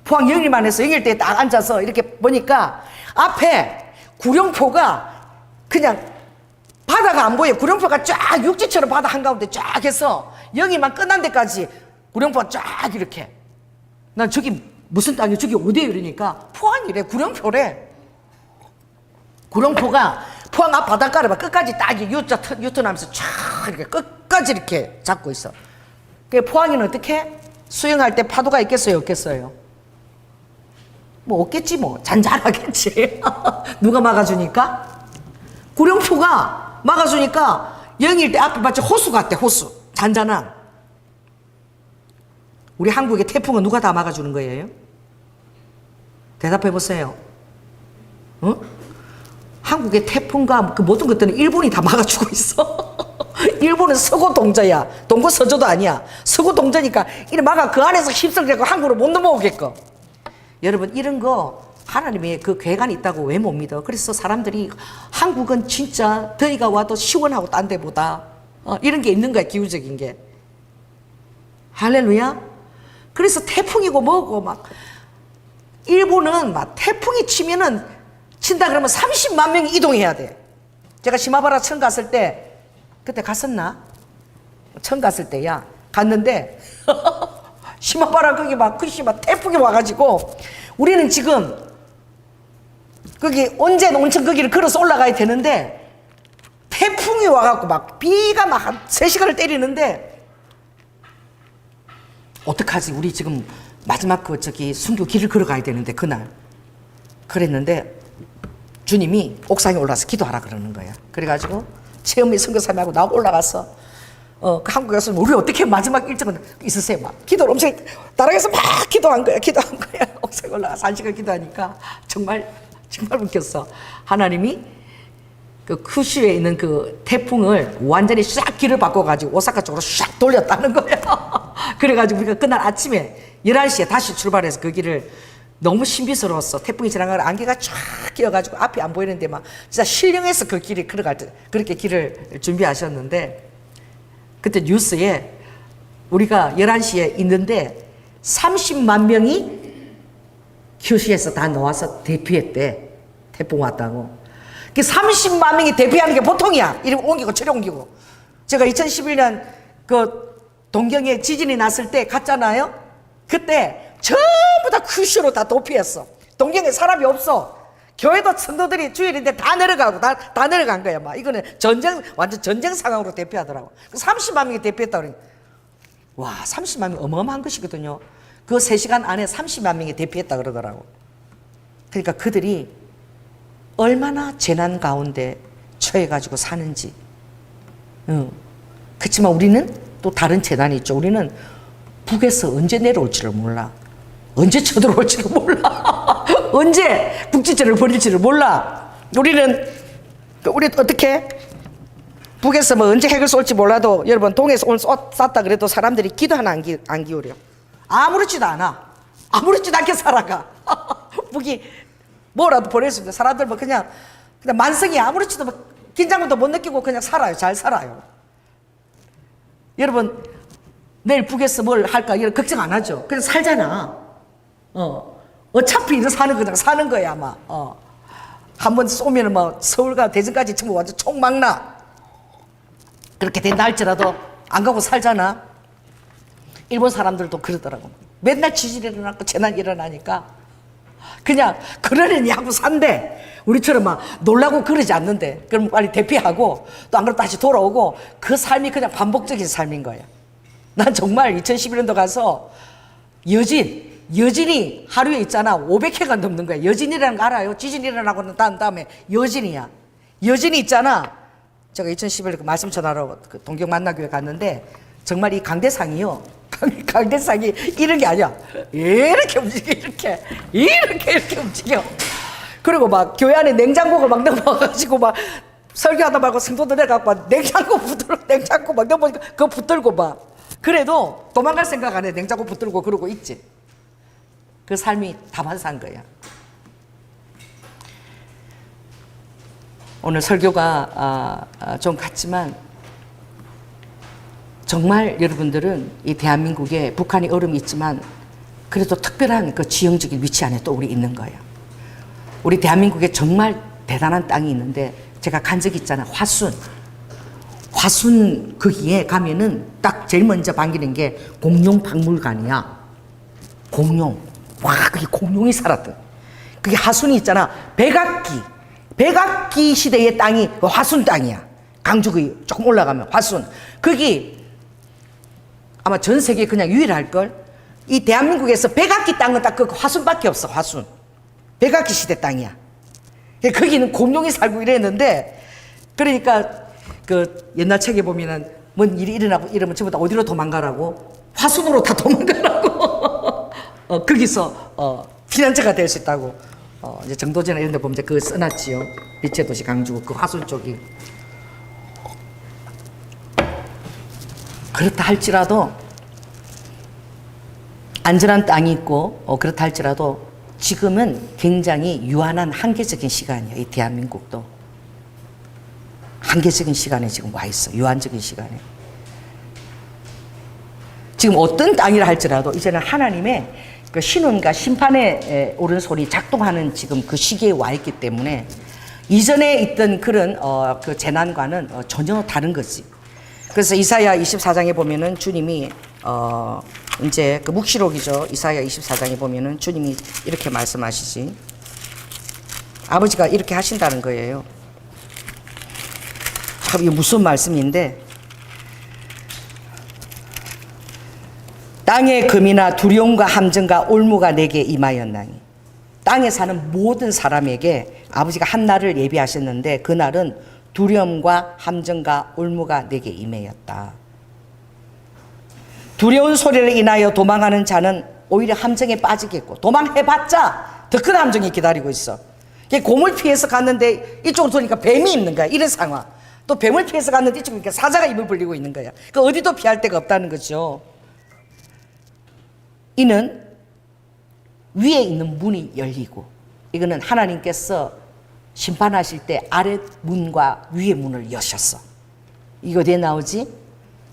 포항 영일만 해서 영일대에 딱 앉아서 이렇게 보니까 앞에 구룡포가 그냥 바다가 안 보여. 구룡포가 쫙 육지처럼 바다 한가운데 쫙 해서 영일만 끝난 데까지 구룡포가 쫙 이렇게. 난 저기 무슨 땅이 저기 어디에 이러니까 포항이래. 구룡포래. 구룡포가 포항 앞 바닷가를 막 끝까지 딱 유턴하면서 쫙 이렇게 끝까지 이렇게 잡고 있어. 그 포항이는 어떻게? 수영할 때 파도가 있겠어요, 없겠어요? 뭐 없겠지 뭐. 잔잔하겠지. 누가 막아주니까? 구룡포가 막아주니까 영일 때 앞에 마치 호수 같대. 호수. 잔잔한. 우리 한국의 태풍은 누가 다 막아주는 거예요? 대답해 보세요. 한국의 태풍과 그 모든 것들은 일본이 다 막아주고 있어. 일본은 서구 동저야. 동구 서조도 아니야. 서구 동저니까 이래 막아 그 안에서 휩쓸려고 한국으로 못 넘어오겠고. 여러분 이런 거 하나님의 그 계획안이 있다고 왜 못 믿어? 그래서 사람들이 한국은 진짜 더위가 와도 시원하고 딴 데보다 이런 게 있는 거야. 기후적인 게. 할렐루야. 그래서 태풍이고 뭐고 막 일본은 막 태풍이 치면은 친다 그러면 30만 명이 이동해야 돼. 제가 시마바라 처음 갔을 때 그때 갔었나? 처음 갔을 때야 갔는데 시마바라 거기 막 글씨 막 태풍이 와가지고 우리는 지금 거기 온천 거기를 걸어서 올라가야 되는데 태풍이 와갖고 막 비가 막 한 3시간을 때리는데 어떡하지? 우리 지금 마지막 그 저기 순교 길을 걸어가야 되는데 그날 그랬는데 주님이 옥상에 올라서 기도하라 그러는 거야. 그래가지고 체험이 선교사님하고 나 올라가서 그 한국에 가서 우리 어떻게 마지막 일정은 있으세요? 막 기도를 엄청 나라에서 막 기도한 거야. 옥상에 올라가서 1시간 기도하니까 정말 웃겼어. 하나님이 그 쿠슈에 있는 그 태풍을 완전히 싹 길을 바꿔가지고 오사카 쪽으로 싹 돌렸다는 거야. 그래가지고 우리가 그날 아침에 11시에 다시 출발해서 그 길을 너무 신비스러웠어. 태풍이 지나가면 안개가 쫙 끼어가지고 앞이 안 보이는데 막 진짜 신령해서 그 길이 걸어갈 때 그렇게 길을 준비하셨는데 그때 뉴스에 우리가 11시에 있는데 30만 명이 교시에서 다 나와서 대피했대. 태풍 왔다고. 그 30만 명이 대피하는 게 보통이야. 이렇게 옮기고 저리 옮기고. 제가 2011년 그 동경에 지진이 났을 때 갔잖아요. 그때 전부 다 큐슈로 다 도피했어. 동경에 사람이 없어. 교회도 성도들이 주일인데 다 내려가고 다 내려간 거야. 막 이거는 완전 전쟁 상황으로 대피하더라고. 30만 명이 대피했다 그러니 와 30만 명 어마어마한 것이거든요. 그 3시간 안에 30만 명이 대피했다 그러더라고. 그러니까 그들이 얼마나 재난 가운데 처해가지고 사는지. 그렇지만 우리는 또 다른 재난이 있죠. 우리는 북에서 언제 내려올지를 몰라. 언제 쳐들어올지를 몰라. 언제 국지전을 벌일지를 몰라. 우리 어떻게 북에서 뭐 언제 핵을 쏠지 몰라도 여러분 동에서 오늘 쐈다 그래도 사람들이 기도 하나 안 기울여. 아무렇지도 않아. 아무렇지도 않게 살아가. 북이 뭐라도 보낼 수 있는데 사람들 뭐 그냥 만성이 아무렇지도 뭐 긴장감도 못 느끼고 그냥 살아요. 잘 살아요. 여러분 내일 북에서 뭘 할까 이런 걱정 안 하죠. 그냥 살잖아. 어차피 이런 그냥 사는 거야 아마. 한번 쏘면은 뭐 서울과 대전까지 전부 완전 총망나. 그렇게 된다 할지라도 안 가고 살잖아. 일본 사람들도 그러더라고. 맨날 지진 일어나고 재난 일어나니까 그냥 그러려니 하고 산대. 우리처럼 막 놀라고 그러지 않는데. 그럼 빨리 대피하고 또 안 그러면 다시 돌아오고 그 삶이 그냥 반복적인 삶인 거야. 난 정말 2011년도 가서 여진이 하루에 있잖아 500회가 넘는 거야. 여진이라는 거 알아요? 지진 일어나고 난 다음에 여진이야. 여진이 있잖아. 제가 2011년 말씀 전하러 그 동경 만나교회 갔는데 정말 이 강대상이요. 강대상이 이런 게 아니야. 이렇게 움직여 이렇게 움직여. 그리고 막 교회 안에 냉장고가 막 넘어가가지고 막 설교하다 말고 성도들 내려가고 막 냉장고 막 넘어가니까 그거 붙들고 막 그래도 도망갈 생각 안 해. 냉장고 붙들고 그러고 있지. 그 삶이 다반사인 거야. 오늘 설교가 좀 같지만 정말 여러분들은 이 대한민국에 북한이 얼음이 있지만 그래도 특별한 그 지형적인 위치 안에 또 우리 있는 거예요. 우리 대한민국에 정말 대단한 땅이 있는데 제가 간 적이 있잖아요. 화순 거기에 가면은 딱 제일 먼저 반기는 게 공룡박물관이야. 공룡. 와, 그게 공룡이 살았던. 그게 화순이 있잖아. 백악기 시대의 땅이 화순 땅이야. 강주 그 조금 올라가면 화순. 거기 아마 전 세계에 그냥 유일할걸. 이 대한민국에서 백악기 땅은 딱 그 화순밖에 없어. 화순. 백악기 시대 땅이야. 거기는 공룡이 살고 이랬는데 그러니까 그 옛날 책에 보면은 뭔 일이 일어나고 이러면 전부 다 어디로 도망가라고? 화순으로 다 도망가라고. 거기서 피난처가 될 수 있다고. 이제 정도전 이런 데 보면 이제 그거 써놨지요. 빛의 도시 강주 그 화순 쪽이. 그렇다 할지라도 안전한 땅이 있고 그렇다 할지라도 지금은 굉장히 유한한 한계적인 시간이에요. 이 대한민국도 한계적인 시간에 지금 와 있어. 유한적인 시간에. 지금 어떤 땅이라 할지라도 이제는 하나님의 그 신원과 심판에 옳은 소리 작동하는 지금 그 시기에 와 있기 때문에 이전에 있던 그런 그 재난과는 전혀 다른 거지. 그래서 이사야 24장에 보면은 주님이 이제 그 묵시록이죠. 이사야 24장에 보면은 주님이 이렇게 말씀하시지. 아버지가 이렇게 하신다는 거예요. 참 이게 무슨 말씀인데, 땅의 금이나 두려움과 함정과 올무가 내게 임하였나니. 땅에 사는 모든 사람에게 아버지가 한 날을 예비하셨는데 그 날은 두려움과 함정과 올무가 내게 임하였다. 두려운 소리를 인하여 도망하는 자는 오히려 함정에 빠지겠고, 도망해봤자 더 큰 함정이 기다리고 있어. 곰을 피해서 갔는데 이쪽으로 도니까 뱀이 있는 거야. 이런 상황. 또 뱀을 피해서 갔는데 이쪽으로 사자가 입을 벌리고 있는 거야. 그 어디도 피할 데가 없다는 거죠. 이는 위에 있는 문이 열리고, 이거는 하나님께서 심판하실 때 아래 문과 위의 문을 여셨어. 이거 어디에 나오지?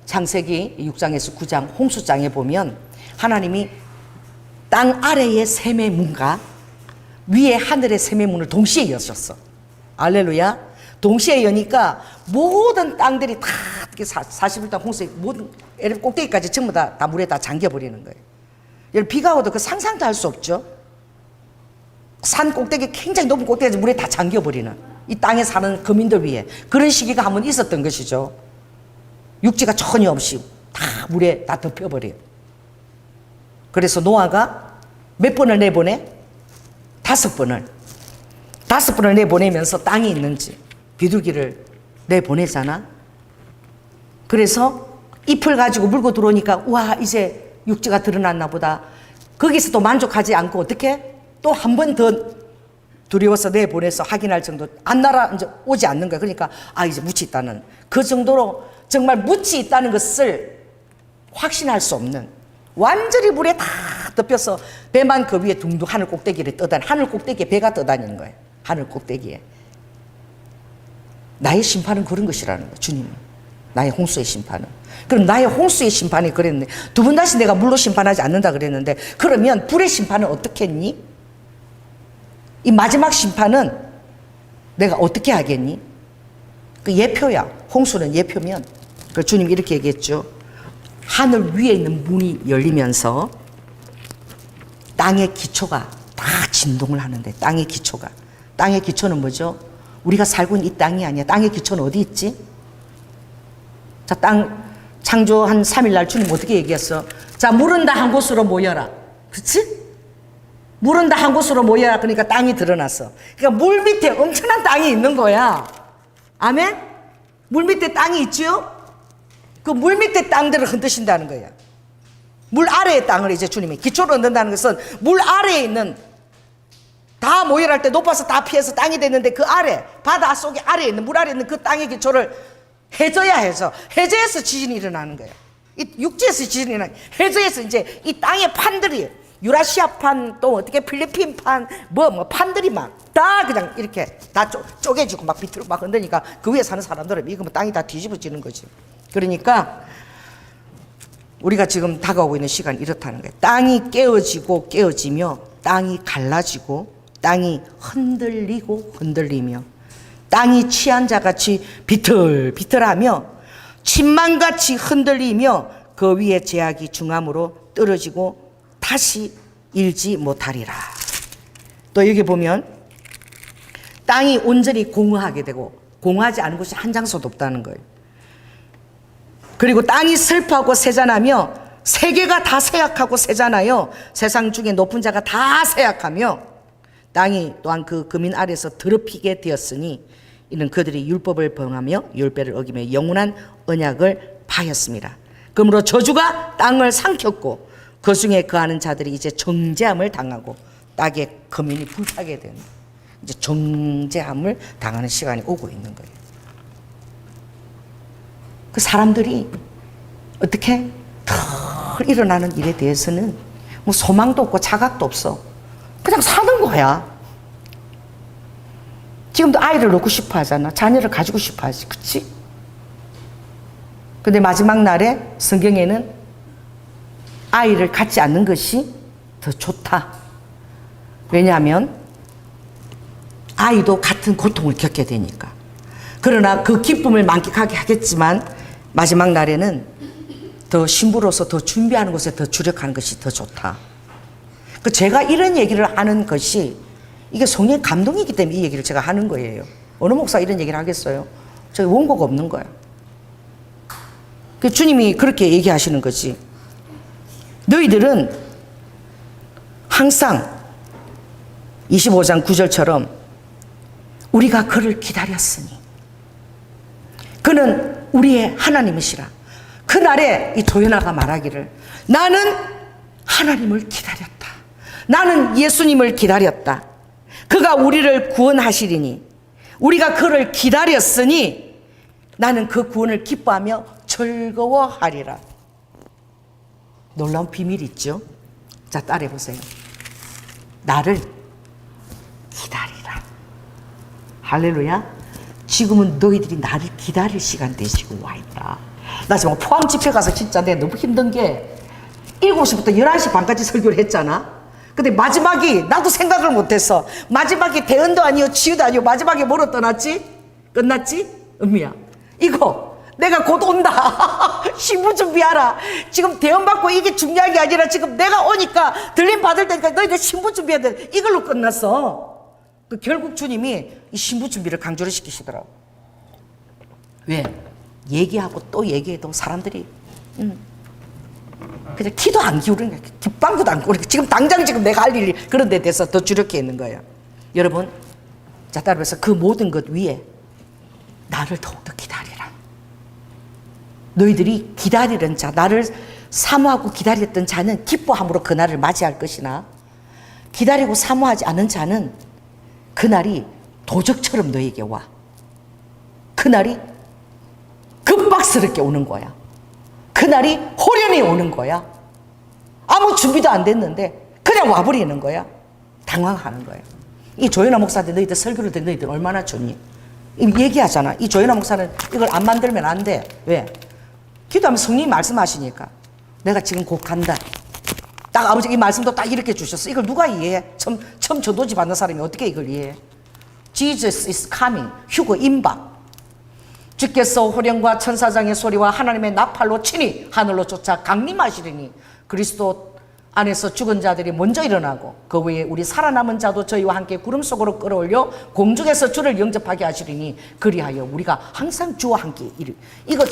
창세기 6장에서 9장 홍수장에 보면 하나님이 땅 아래의 샘의 문과 위에 하늘의 샘의 문을 동시에 여셨어. 알렐루야. 동시에 여니까 모든 땅들이 다 41단 홍수의 모든 꼭대기까지 전부 다 물에 다 잠겨버리는 거예요. 여러분, 비가 오도 그 상상도 할 수 없죠. 산 꼭대기, 굉장히 높은 꼭대기까지 물에 다 잠겨버리는, 이 땅에 사는 거민들 위해 그런 시기가 한번 있었던 것이죠. 육지가 전혀 없이 다 물에 다 덮여버려요. 그래서 노아가 몇 번을 내보내? 5번을 내보내면서 땅이 있는지 비둘기를 내보내잖아. 그래서 잎을 가지고 물고 들어오니까 와, 이제 육지가 드러났나 보다. 거기서 또 만족하지 않고 어떻게? 또 한 번 더 두려워서 내보내서 확인할 정도, 안 날아 이제 오지 않는 거야. 그러니까 이제 묻이 있다는, 그 정도로 정말 묻이 있다는 것을 확신할 수 없는, 완전히 물에 다 덮여서 배만 그 위에 둥둥 하늘 꼭대기를 하늘 꼭대기에 배가 떠다니는 거예요. 하늘 꼭대기에. 나의 심판은 그런 것이라는 거예요. 주님이 나의 홍수의 심판은. 그럼 나의 홍수의 심판이 그랬는데, 두 번 다시 내가 물로 심판하지 않는다 그랬는데, 그러면 불의 심판은 어떻게 했니? 이 마지막 심판은 내가 어떻게 하겠니? 그 예표야. 홍수는 예표면, 그 주님이 이렇게 얘기했죠. 하늘 위에 있는 문이 열리면서 땅의 기초가 다 진동을 하는데, 땅의 기초는 뭐죠? 우리가 살고 있는 이 땅이 아니야. 땅의 기초는 어디 있지? 자, 땅 창조 한 3일 날 주님 어떻게 얘기했어? 자, 물은 다 한 곳으로 모여라. 그렇지? 물은 다 한 곳으로 모여라. 그러니까 땅이 드러났어. 그러니까 물 밑에 엄청난 땅이 있는 거야. 아멘? 물 밑에 땅이 있죠? 그 물 밑에 땅들을 흔드신다는 거야. 물 아래의 땅을 이제 주님이 기초로 흔든다는 것은 물 아래에 있는, 다 모여라 할 때 높아서 다 피해서 땅이 됐는데 그 아래, 바다 속에 아래에 있는, 물 아래에 있는 그 땅의 기초를 해줘서 지진이 일어나는 거예요. 이 육지에서 지진이 일어나는 거예요. 해저에서 이제 이 땅의 판들이, 유라시아판, 또 어떻게 필리핀판, 판들이 막 다 그냥 이렇게 다 쪼개지고 막 밑으로 막 흔드니까 그 위에 사는 사람들은 이거 땅이 다 뒤집어지는 거지. 그러니까 우리가 지금 다가오고 있는 시간이 이렇다는 거예요. 땅이 깨어지며 땅이 갈라지고 땅이 흔들리며 땅이 취한 자같이 비틀비틀하며 침망같이 흔들리며 그 위에 제약이 중함으로 떨어지고 다시 일지 못하리라. 또 여기 보면 땅이 온전히 공허하게 되고, 공허하지 않은 곳이 한 장소도 없다는 거예요. 그리고 땅이 슬퍼하고 세잔하며 세계가 다 쇠약하고 세잔하여 세상 중에 높은 자가 다 쇠약하며 땅이 또한 그 금인 아래서 더럽히게 되었으니 이는 그들이 율법을 범하며 율배를 어기며 영원한 언약을 파였습니다. 그러므로 저주가 땅을 삼켰고 그 중에 거하는 자들이 이제 정죄함을 당하고 땅의 금인이 불타게 되는, 이제 정죄함을 당하는 시간이 오고 있는 거예요. 그 사람들이 어떻게 덜 일어나는 일에 대해서는 뭐 소망도 없고 자각도 없어. 그냥 사는 거야. 지금도 아이를 낳고 싶어 하잖아. 자녀를 가지고 싶어 하지. 그치? 근데 마지막 날에 성경에는 아이를 갖지 않는 것이 더 좋다. 왜냐하면 아이도 같은 고통을 겪게 되니까. 그러나 그 기쁨을 만끽하게 하겠지만 마지막 날에는 더 신부로서 더 준비하는 것에 더 주력하는 것이 더 좋다. 그 제가 이런 얘기를 하는 것이 이게 성령의 감동이기 때문에 이 얘기를 제가 하는 거예요. 어느 목사가 이런 얘기를 하겠어요? 저기 원고가 없는 거야. 그 주님이 그렇게 얘기하시는 거지. 너희들은 항상 25장 9절처럼 우리가 그를 기다렸으니 그는 우리의 하나님이시라. 그날에 이 조연아가 말하기를 나는 하나님을 기다렸다. 나는 예수님을 기다렸다. 그가 우리를 구원하시리니 우리가 그를 기다렸으니 나는 그 구원을 기뻐하며 즐거워하리라. 놀라운 비밀이 있죠. 자, 따라해 보세요. 나를 기다리라. 할렐루야. 지금은 너희들이 나를 기다릴 시간 되시고 와 있다. 나 지금 포항 집회 가서 진짜 내가 너무 힘든 게 7시부터 11시 반까지 설교를 했잖아. 근데 마지막이 나도 생각을 못했어. 마지막이 대언도 아니요 치유도 아니요 마지막에 뭐로 떠났지? 끝났지? 은미야 이거 내가 곧 온다. 신부 준비하라. 지금 대언 받고 이게 중요한 게 아니라 지금 내가 오니까 들림 받을 테니까 너희들 신부 준비해야 돼. 이걸로 끝났어. 그 결국 주님이 이 신부 준비를 강조를 시키시더라고. 왜? 얘기하고 또 얘기해도 사람들이 그냥 키도 안 기울이는 거야. 뒷방구도 안 기울이고 지금 당장 지금 내가 할 일이 그런 데 대해서 더 주력해 있는 거예요. 여러분, 자, 따라서 그 모든 것 위에 나를 더욱더 기다리라. 너희들이 기다리는 자, 나를 사모하고 기다렸던 자는 기뻐함으로 그날을 맞이할 것이나 기다리고 사모하지 않은 자는 그날이 도적처럼 너에게 와. 그날이 급박스럽게 오는 거야. 그날이 호련히 오는 거야. 아무 준비도 안 됐는데 그냥 와버리는 거야. 당황하는 거야. 이 조연아 목사한테 너희들 설교를 듣는 너희들 얼마나 좋니? 얘기하잖아. 이 조연아 목사는 이걸 안 만들면 안 돼. 왜? 기도하면 성령이 말씀하시니까 내가 지금 곧 간다. 딱 아버지 이 말씀도 딱 이렇게 주셨어. 이걸 누가 이해해? 처음 전도지 받는 사람이 어떻게 이걸 이해해? Jesus is coming. 휴거 임박. 주께서 호령과 천사장의 소리와 하나님의 나팔로 친히 하늘로 쫓아 강림하시리니 그리스도 안에서 죽은 자들이 먼저 일어나고 그 외에 우리 살아남은 자도 저희와 함께 구름 속으로 끌어올려 공중에서 주를 영접하게 하시리니 그리하여 우리가 항상 주와 함께 이거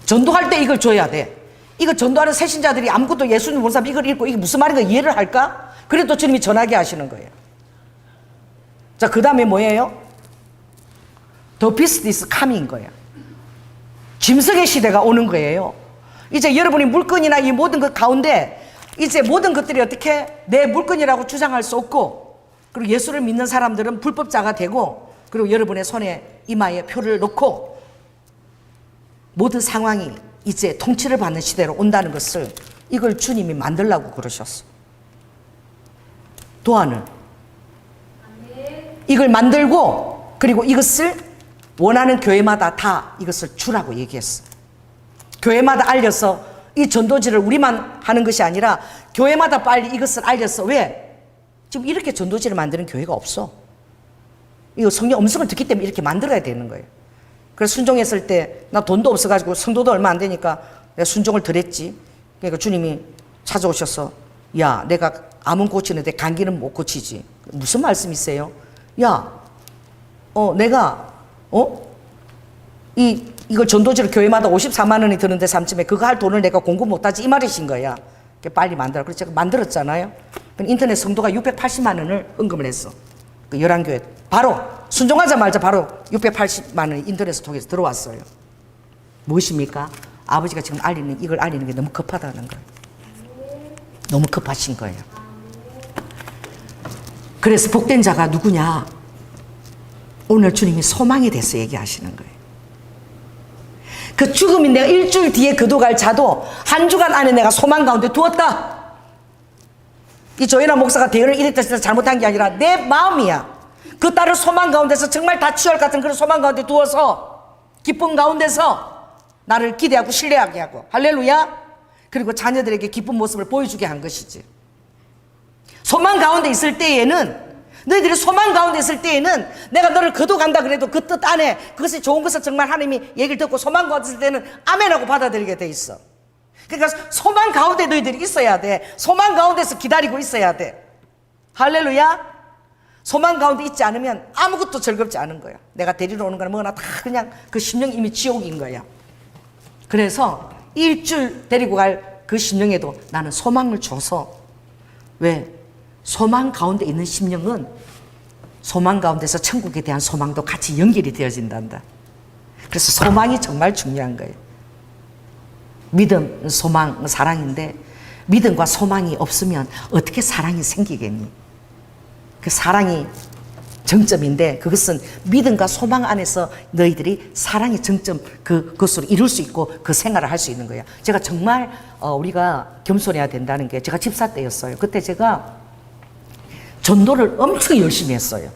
전도할 때 이걸 줘야 돼. 이거 전도하는 새신자들이 아무것도 예수님 모르는 사람 이걸 읽고 이게 무슨 말인가 이해를 할까? 그래도 주님이 전하게 하시는 거예요. 자, 그 다음에 뭐예요? The beast is coming 거예요. 짐승의 시대가 오는 거예요. 이제 여러분이 물건이나 이 모든 것 가운데 이제 모든 것들이 어떻게 내 물건이라고 주장할 수 없고 그리고 예수를 믿는 사람들은 불법자가 되고 그리고 여러분의 손에 이마에 표를 놓고 모든 상황이 이제 통치를 받는 시대로 온다는 것을 이걸 주님이 만들라고 그러셨어. 도안을 이걸 만들고 그리고 이것을 원하는 교회마다 다 이것을 주라고 얘기했어. 교회마다 알려서 이 전도지를 우리만 하는 것이 아니라 교회마다 빨리 이것을 알려서 왜? 지금 이렇게 전도지를 만드는 교회가 없어. 이거 성령 음성을 듣기 때문에 이렇게 만들어야 되는 거예요. 그래서 순종했을 때 나 돈도 없어가지고 성도도 얼마 안 되니까 내가 순종을 덜 했지. 그러니까 주님이 찾아오셔서 야 내가 암은 고치는데 감기는 못 고치지. 무슨 말씀이세요? 야 내가 이걸 전도지를 교회마다 54만 원이 드는데 삼쯤에 그거 할 돈을 내가 공급 못하지 이 말이신 거야. 빨리 만들어. 그래서 제가 만들었잖아요. 인터넷 성도가 680만 원을 헌금을 했어. 그 11교회 바로 순종하자마자 바로 680만 원이 인터넷을 통해서 들어왔어요. 무엇입니까? 아버지가 지금 이걸 알리는 게 너무 급하다는 거예요. 너무 급하신 거예요. 그래서 복된 자가 누구냐? 오늘 주님이 소망에 대해서 얘기하시는 거예요. 그 죽음이 내가 일주일 뒤에 거둬갈 자도 한 주간 안에 내가 소망 가운데 두었다. 이 조연아 목사가 대언을 이랬다 저랬다 잘못한 게 아니라 내 마음이야. 그 딸을 소망 가운데서 정말 다 취할 것 같은 그런 소망 가운데 두어서 기쁨 가운데서 나를 기대하고 신뢰하게 하고 할렐루야. 그리고 자녀들에게 기쁜 모습을 보여주게 한 것이지. 소망 가운데 있을 때에는 너희들이 소망 가운데 있을 때에는 내가 너를 거둬간다 그래도 그 뜻 안에 그것이 좋은 것을 정말 하나님이 얘기를 듣고 소망 가운데 있을 때는 아멘하고 받아들이게 돼 있어. 그러니까 소망 가운데 너희들이 있어야 돼. 소망 가운데서 기다리고 있어야 돼. 할렐루야. 소망 가운데 있지 않으면 아무것도 즐겁지 않은 거야. 내가 데리러 오는 거나 뭐나 다 그냥 그 심령 이미 지옥인 거야. 그래서 일주일 데리고 갈 그 심령에도 나는 소망을 줘서, 왜? 소망 가운데 있는 심령은 소망 가운데서 천국에 대한 소망도 같이 연결이 되어진단다. 그래서 소망이 정말 중요한 거예요. 믿음, 소망, 사랑인데 믿음과 소망이 없으면 어떻게 사랑이 생기겠니? 그 사랑이 정점인데 그것은 믿음과 소망 안에서 너희들이 사랑의 정점 그것으로 이룰 수 있고 그 생활을 할 수 있는 거야. 제가 정말 우리가 겸손해야 된다는 게 제가 집사 때였어요. 그때 제가 전도를 엄청 열심히 했어요.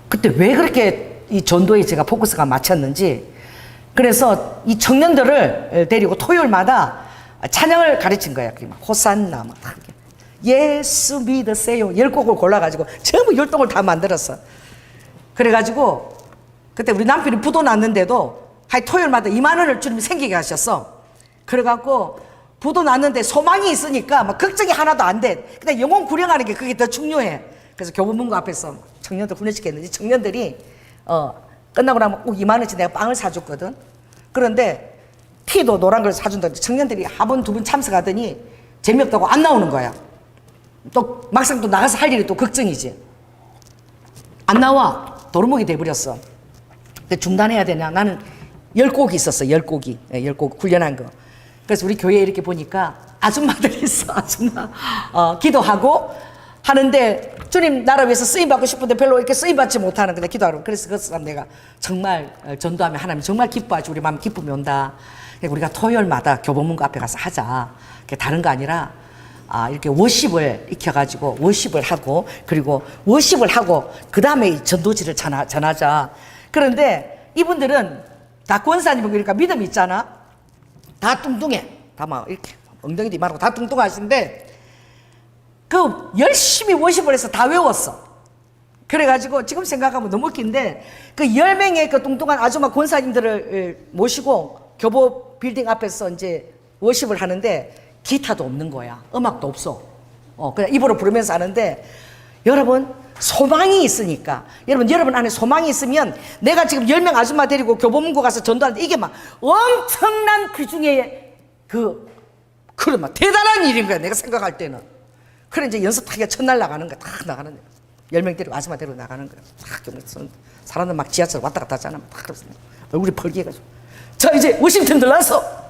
그때 왜 그렇게 이 전도에 제가 포커스가 맞췄는지, 그래서 이 청년들을 데리고 토요일마다 찬양을 가르친 거야. 호산나 막 예수 믿으세요 10곡을 골라가지고 전부 율동을 다 만들었어. 그래가지고 그때 우리 남편이 부도 났는데도 토요일마다 2만 원을 주님이 생기게 하셨어. 그래갖고 부도 났는데 소망이 있으니까 막 걱정이 하나도 안 돼. 그냥 영혼 구령하는 게 그게 더 중요해. 그래서 교보문고 앞에서 청년들 훈련시켰는데 청년들이 끝나고 나면 꼭 2만 원씩 내가 빵을 사줬거든. 그런데 티도 노란 걸 사준다고 청년들이 한 번, 두 번 참석하더니 재미없다고 안 나오는 거야. 또 막상 또 나가서 할 일이 또 걱정이지. 안 나와. 도루묵이 돼버렸어. 근데 중단해야 되냐. 나는 10곡이 있었어. 10곡이. 10곡 훈련한 거. 그래서 우리 교회에 이렇게 보니까 아줌마들이 있어. 아줌마. 기도하고 하는데 주님 나라 위해서 쓰임받고 싶은데 별로 이렇게 쓰임받지 못하는 건데 기도하고. 그래서 그 사람 내가 정말 전도하면 하나님 정말 기뻐하지. 우리 마음 기쁨이 온다. 우리가 토요일마다 교보문고 앞에 가서 하자. 다른 거 아니라 이렇게 워십을 익혀가지고 워십을 하고, 그리고 워십을 하고 그 다음에 전도지를 전하자. 그런데 이분들은 다 권사님이고 그러니까 믿음이 있잖아. 다 뚱뚱해. 다 막 이렇게 엉덩이도 이만하고 다 뚱뚱하신데 그 열심히 워십을 해서 다 외웠어. 그래가지고 지금 생각하면 너무 웃긴데 그 10명의 그 뚱뚱한 아줌마 권사님들을 모시고 교보 빌딩 앞에서 이제 워십을 하는데 기타도 없는 거야. 음악도 없어. 그냥 입으로 부르면서 하는데, 여러분 소망이 있으니까, 여러분 안에 소망이 있으면 내가 지금 10명 아줌마 데리고 교보문고 가서 전도하는데 이게 막 엄청난 그 중에 그런 막 대단한 일인 거야. 내가 생각할 때는. 그래 이제 연습하기가 첫날 나가는 거야. 다 나가는 거야. 10명 데리고 아줌마 데리고 나가는 거야. 다 사람들 막 지하철 왔다 갔다 하잖아. 막 그러면서 얼굴이 벌게해가지고 자 이제 워싱턴 들어와서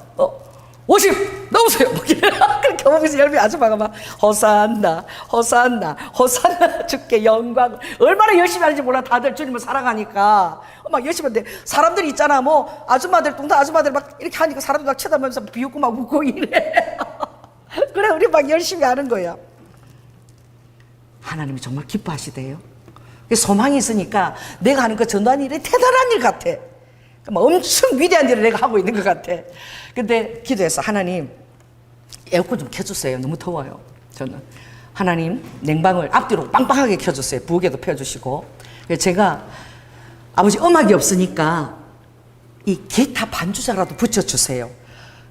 50 넣으세요. 그렇게 보면서 열매 아줌마가 막 호산나 호산나 호산나 주께 영광. 얼마나 열심히 하는지 몰라. 다들 주님을 사랑하니까 막 열심히 하는데 사람들이 있잖아. 뭐 아줌마들 뚱뚱 아줌마들 막 이렇게 하니까 사람들 막 쳐다보면서 비웃고 막 웃고 이래. 그래 우리 막 열심히 하는 거야. 하나님이 정말 기뻐하시대요. 소망이 있으니까 내가 하는 그 전도하는 일이 대단한 일 같아. 막 엄청 위대한 일을 내가 하고 있는 것 같아. 근데 기도해서 하나님 에어컨 좀 켜주세요. 너무 더워요. 저는 하나님 냉방을 앞뒤로 빵빵하게 켜주세요. 부엌에도 펴주시고. 제가 아버지 음악이 없으니까 이 기타 반주자라도 붙여주세요.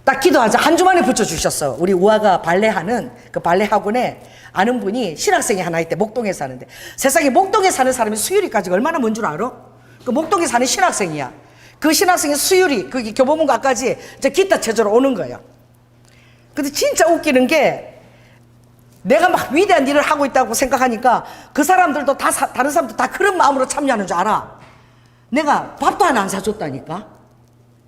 딱 기도하자 한 주만에 붙여주셨어. 우리 우아가 발레하는 그 발레 학원에 아는 분이 신학생이 하나 있대. 목동에 사는데. 세상에 목동에 사는 사람이 수유리까지가 얼마나 먼 줄 알아? 그 목동에 사는 신학생이야. 그 신학생의 수유리, 거기 교보문고 앞까지 이제 기타 체조로 오는 거예요. 근데 진짜 웃기는 게 내가 막 위대한 일을 하고 있다고 생각하니까 그 사람들도 다, 다른 사람도 다 그런 마음으로 참여하는 줄 알아. 내가 밥도 하나 안 사줬다니까?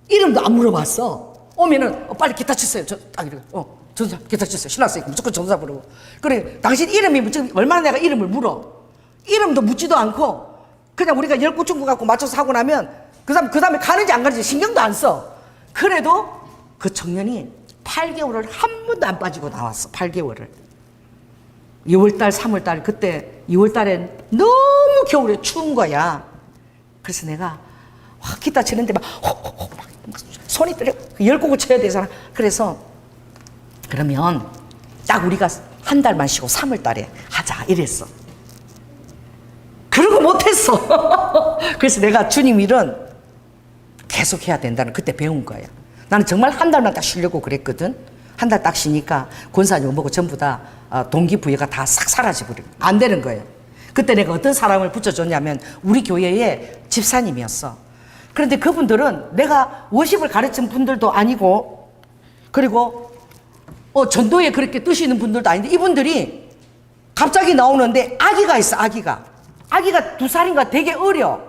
이름도 안 물어봤어. 오면은 빨리 기타 치세요. 전사, 기타 치세요. 신학생이니까 무조건 전사 부르고. 그래, 당신 이름이 지금 얼마나 내가 이름을 물어. 이름도 묻지도 않고 그냥 우리가 10구충구 갖고 맞춰서 하고 나면 그 다음에 가는지 안 가는지 신경도 안 써. 그래도 그 청년이 8개월을 한 번도 안 빠지고 나왔어. 8개월을. 2월달, 3월달, 그때 2월달엔 너무 겨울에 추운 거야. 그래서 내가 확 기타 치는데 막 호호호 막 손이 떨려. 열곡을 쳐야 되잖아. 그래서 그러면 딱 우리가 한 달만 쉬고 3월달에 하자 이랬어. 그러고 못했어. 그래서 내가 주님 일은 계속 해야 된다는 그때 배운 거야. 나는 정말 한 달만 딱 쉬려고 그랬거든. 한 달 딱 쉬니까 권사님 뭐고 전부 다 동기부여가 다 싹 사라지고 안 되는 거예요. 그때 내가 어떤 사람을 붙여줬냐면 우리 교회의 집사님이었어. 그런데 그분들은 내가 워십을 가르친 분들도 아니고 그리고 전도에 그렇게 뜻이 있는 분들도 아닌데 이분들이 갑자기 나오는데 아기가 있어. 아기가 2살인가 되게 어려.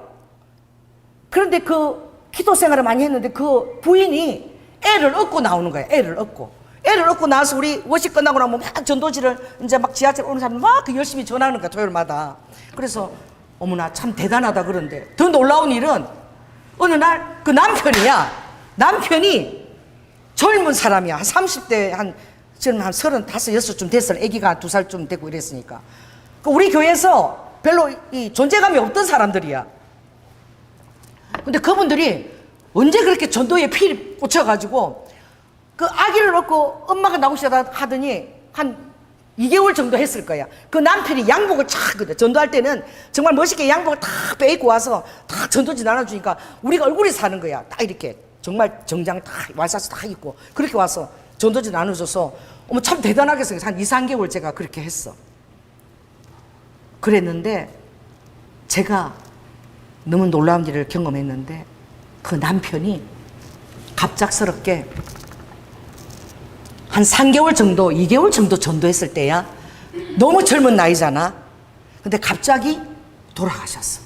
그런데 그 기도 생활을 많이 했는데 그 부인이 애를 얻고 나오는 거야. 애를 얻고 나서 우리 워십 끝나고 나면 막 전도지를 이제 막 지하철 오는 사람 막 열심히 전하는 거야. 토요일마다. 그래서 어머나 참 대단하다. 그런데 더 놀라운 일은 어느 날 그 남편이 젊은 사람이야. 한 30대 지금 한 35, 6쯤 됐어. 아기가 2살쯤 되고 이랬으니까. 우리 교회에서 별로 이 존재감이 없던 사람들이야. 근데 그분들이 언제 그렇게 전도에 피를 꽂혀가지고 그 아기를 얻고 엄마가 나오시다 하더니 한 2개월 정도 했을 거야. 그 남편이 양복을 쫙, 전도할 때는 정말 멋있게 양복을 다 빼입고 와서 다 전도지 나눠주니까 우리가 얼굴이 사는 거야. 딱 이렇게 정말 정장 다 왈사스 다 입고 그렇게 와서 전도지 나눠줘서 어머 참 대단하게 생겼어. 한 2, 3개월 제가 그렇게 했어. 그랬는데 제가 너무 놀라운 일을 경험했는데 그 남편이 갑작스럽게 한 3개월 정도, 2개월 정도 전도했을 때야. 너무 젊은 나이잖아. 근데 갑자기 돌아가셨어.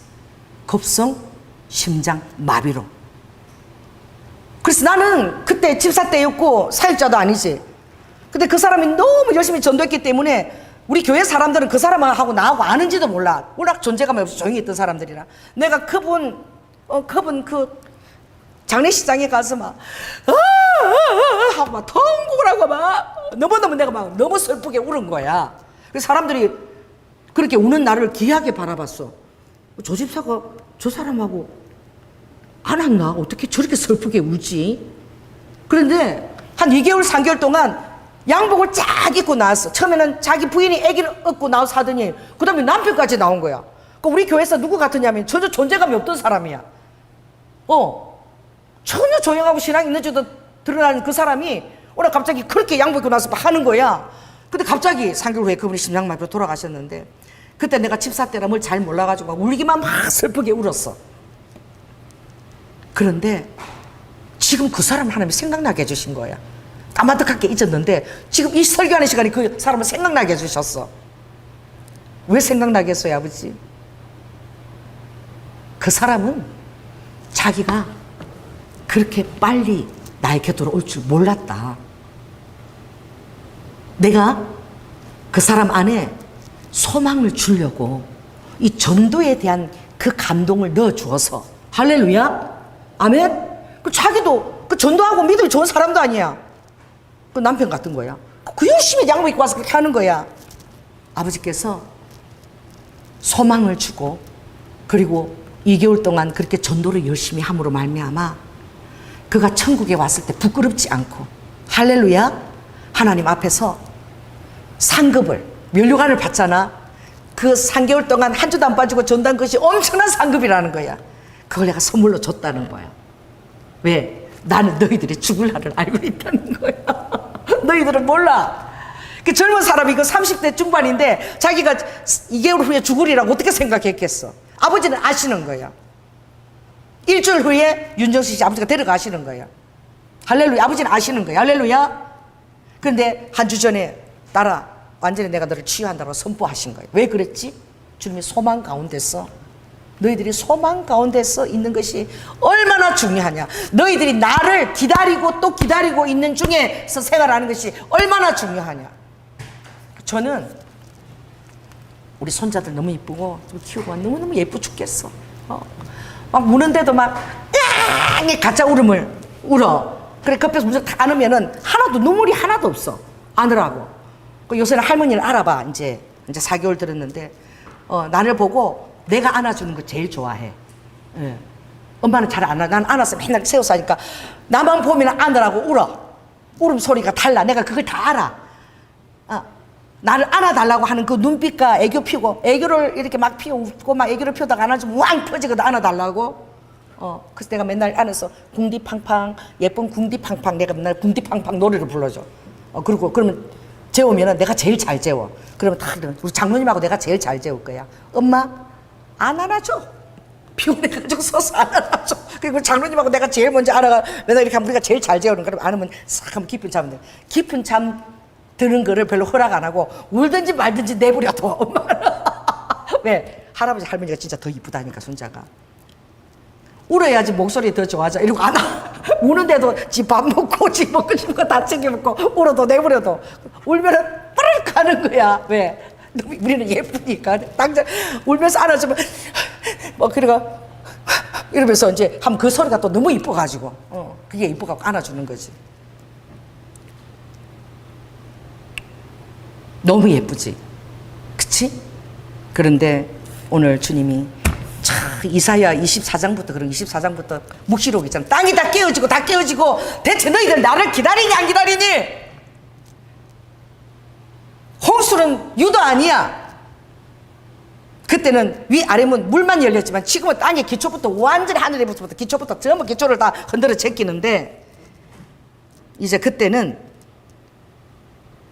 급성 심장 마비로. 그래서 나는 그때 집사 때였고 사역자도 아니지. 근데 그 사람이 너무 열심히 전도했기 때문에 우리 교회 사람들은 그 사람하고 나하고 아는지도 몰라. 워낙 존재감이 없이 조용히 있던 사람들이라. 내가 그분 그 장례식장에 가서 막 하고 막 통곡을 하고 막 너무너무 내가 막 너무 슬프게 울은 거야. 그래서 사람들이 그렇게 우는 나를 기이하게 바라봤어. 저 집사가 저 사람하고 안 왔나? 어떻게 저렇게 슬프게 울지? 그런데 한 2개월 3개월 동안 양복을 쫙 입고 나왔어. 처음에는 자기 부인이 아기를 얻고 나와서 하더니 그 다음에 남편까지 나온 거야. 우리 교회에서 누구 같으냐면 전혀 존재감이 없던 사람이야. 전혀 조용하고 신앙이 있는지도 드러나는 그 사람이 오늘 갑자기 그렇게 양복 입고 나서 막 하는 거야. 근데 갑자기 3개월 후에 그분이 심장마비로 돌아가셨는데 그때 내가 집사 때라 뭘 잘 몰라가지고 막 울기만 막 슬프게 울었어. 그런데 지금 그 사람을 하나님이 생각나게 해주신 거야. 까마득하게 잊었는데 지금 이 설교하는 시간에 그 사람을 생각나게 해주셨어. 왜 생각나게 했어요, 아버지? 그 사람은 자기가 그렇게 빨리 나의 곁으로 올 줄 몰랐다. 내가 그 사람 안에 소망을 주려고 이 전도에 대한 그 감동을 넣어주어서 할렐루야? 아멘? 그 자기도 그 전도하고 믿음이 좋은 사람도 아니야. 그 남편 같은 거야. 그 열심히 양복 입고 와서 그렇게 하는 거야. 아버지께서 소망을 주고 그리고 2개월 동안 그렇게 전도를 열심히 함으로 말미암아 그가 천국에 왔을 때 부끄럽지 않고 할렐루야 하나님 앞에서 상급을 면류관을 받잖아. 그 3개월 동안 한 주도 안 빠지고 전도한 것이 엄청난 상급이라는 거야. 그걸 내가 선물로 줬다는 거야. 왜? 나는 너희들이 죽을 날을 알고 있다는 거야. 너희들은 몰라. 그 젊은 사람이 그 30대 중반인데 자기가 2개월 후에 죽으리라고 어떻게 생각했겠어? 아버지는 아시는 거야. 일주일 후에 윤정수 씨 아버지가 데려가시는 거야. 할렐루야. 아버지는 아시는 거야. 할렐루야. 그런데 한 주 전에 딸아 완전히 내가 너를 치유한다고 선포하신 거야. 왜 그랬지? 주님이 소망 가운데서 너희들이 소망 가운데서 있는 것이 얼마나 중요하냐. 너희들이 나를 기다리고 또 기다리고 있는 중에서 생활하는 것이 얼마나 중요하냐. 저는 우리 손자들 너무 이쁘고 키우고 너무너무 예뻐 죽겠어. 막 우는데도 막 이상하게 가짜 울음을 울어. 그래 급해서 무조건 다 안으면은 하나도 눈물이 하나도 없어. 안으라고. 그 요새는 할머니를 알아봐. 이제 4개월 들었는데 나를 보고 내가 안아주는 거 제일 좋아해. 예. 엄마는 잘 안 안아. 난 안아서 맨날 세워서 하니까 나만 보면 안으라고 울어. 울음소리가 달라. 내가 그걸 다 알아. 나를 안아달라고 하는 그 눈빛과 애교 피우고, 애교를 이렇게 막 피우고 막 애교를 피우다가 안아주면 왕 펴지거든. 안아달라고. 그래서 내가 맨날 안아서 궁디팡팡, 예쁜 궁디팡팡, 내가 맨날 궁디팡팡 노래를 불러줘. 그러면 재우면은 내가 제일 잘 재워. 그러면 다 우리 장로님하고 내가 제일 잘 재울 거야. 엄마 안 안아줘. 피곤해가지고 서서 안 안아줘. 그리고 장로님하고 내가 제일 먼저 안아가 맨날 이렇게 하면 우리가 제일 잘 재우는. 그러면 안으면 싹 하면 깊은 잠 돼. 깊은 잠 드는 거를 별로 허락 안 하고 울든지 말든지 내버려둬. 엄마는. 왜? 할아버지 할머니가 진짜 더 이쁘다니까 손자가. 울어야지 목소리 더 좋아져. 이러고 안 우는데도 지 밥 먹고 지 먹고 싶은 거 다 챙겨 먹고 울어도 내버려둬. 울면은 빠르르 가는 거야. 왜? 우리는 예쁘니까. 당장 울면서 안아주면 뭐 그래가 이러면서 이제 하면 그 소리가 또 너무 이뻐가지고 그게 이뻐갖고 안아주는 거지. 너무 예쁘지, 그치? 그런데 오늘 주님이 이사야 24장부터 그런 24장부터 묵시록 있잖아. 땅이 다 깨어지고 다 깨어지고 대체 너희들 나를 기다리니 안 기다리니? 홍수는 유도 아니야. 그때는 위아래문 물만 열렸지만 지금은 땅의 기초부터 완전히 하늘에부터 기초부터 전부 기초를 다 흔들어 제끼는데 이제 그때는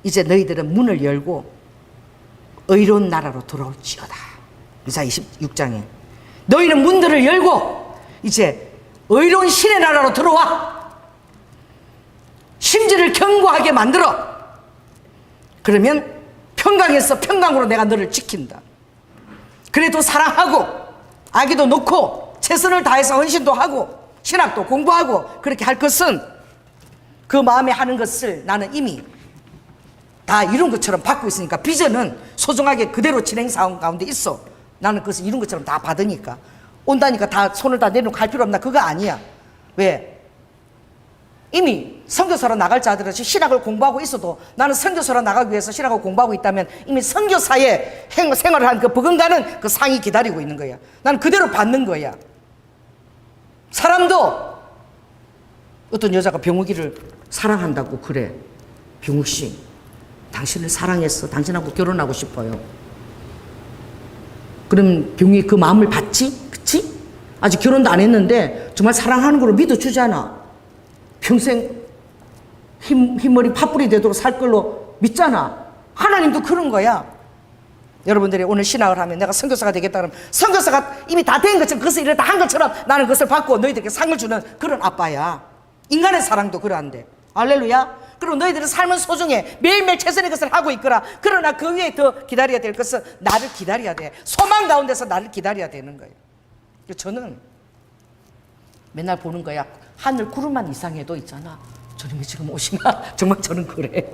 이제 너희들은 문을 열고 의로운 나라로 돌아올지어다. 이사야 26장에 너희는 문들을 열고 이제 의로운 신의 나라로 들어와. 심지를 견고하게 만들어. 그러면 평강에서 평강으로 내가 너를 지킨다. 그래도 사랑하고 아기도 놓고 최선을 다해서 헌신도 하고 신학도 공부하고 그렇게 할 것은 그 마음에 하는 것을 나는 이미 다 이룬 것처럼 받고 있으니까 비전은 소중하게 그대로 진행 상황 가운데 있어. 나는 그것을 이룬 것처럼 다 받으니까 온다니까 다 손을 다 내놓고 갈 필요 없나? 그거 아니야. 왜? 이미 선교사로 나갈 자들은 신학을 공부하고 있어도 나는 선교사로 나가기 위해서 신학을 공부하고 있다면 이미 선교사의 생활을 한 그 버금가는 그 상이 기다리고 있는 거야. 나는 그대로 받는 거야. 사람도 어떤 여자가 병욱이를 사랑한다고 그래. 병욱 씨, 당신을 사랑해서 당신하고 결혼하고 싶어요. 그럼 병욱이 그 마음을 받지? 그치? 아직 결혼도 안 했는데 정말 사랑하는 걸로 믿어주잖아. 평생 흰머리 팥불이 되도록 살 걸로 믿잖아. 하나님도 그런 거야. 여러분들이 오늘 신학을 하면 내가 선교사가 되겠다 그러면 선교사가 이미 다 된 것처럼 그것을 이렇게 다 한 것처럼 나는 그것을 받고 너희들에게 상을 주는 그런 아빠야. 인간의 사랑도 그러한데. 할렐루야. 그리고 너희들은 삶은 소중해. 매일매일 최선의 것을 하고 있거라. 그러나 그 위에 더 기다려야 될 것은 나를 기다려야 돼. 소망 가운데서 나를 기다려야 되는 거예요. 저는 맨날 보는 거야. 하늘 구름만 이상해도 있잖아. 주님이 지금 오시나? 정말 저는 그래요.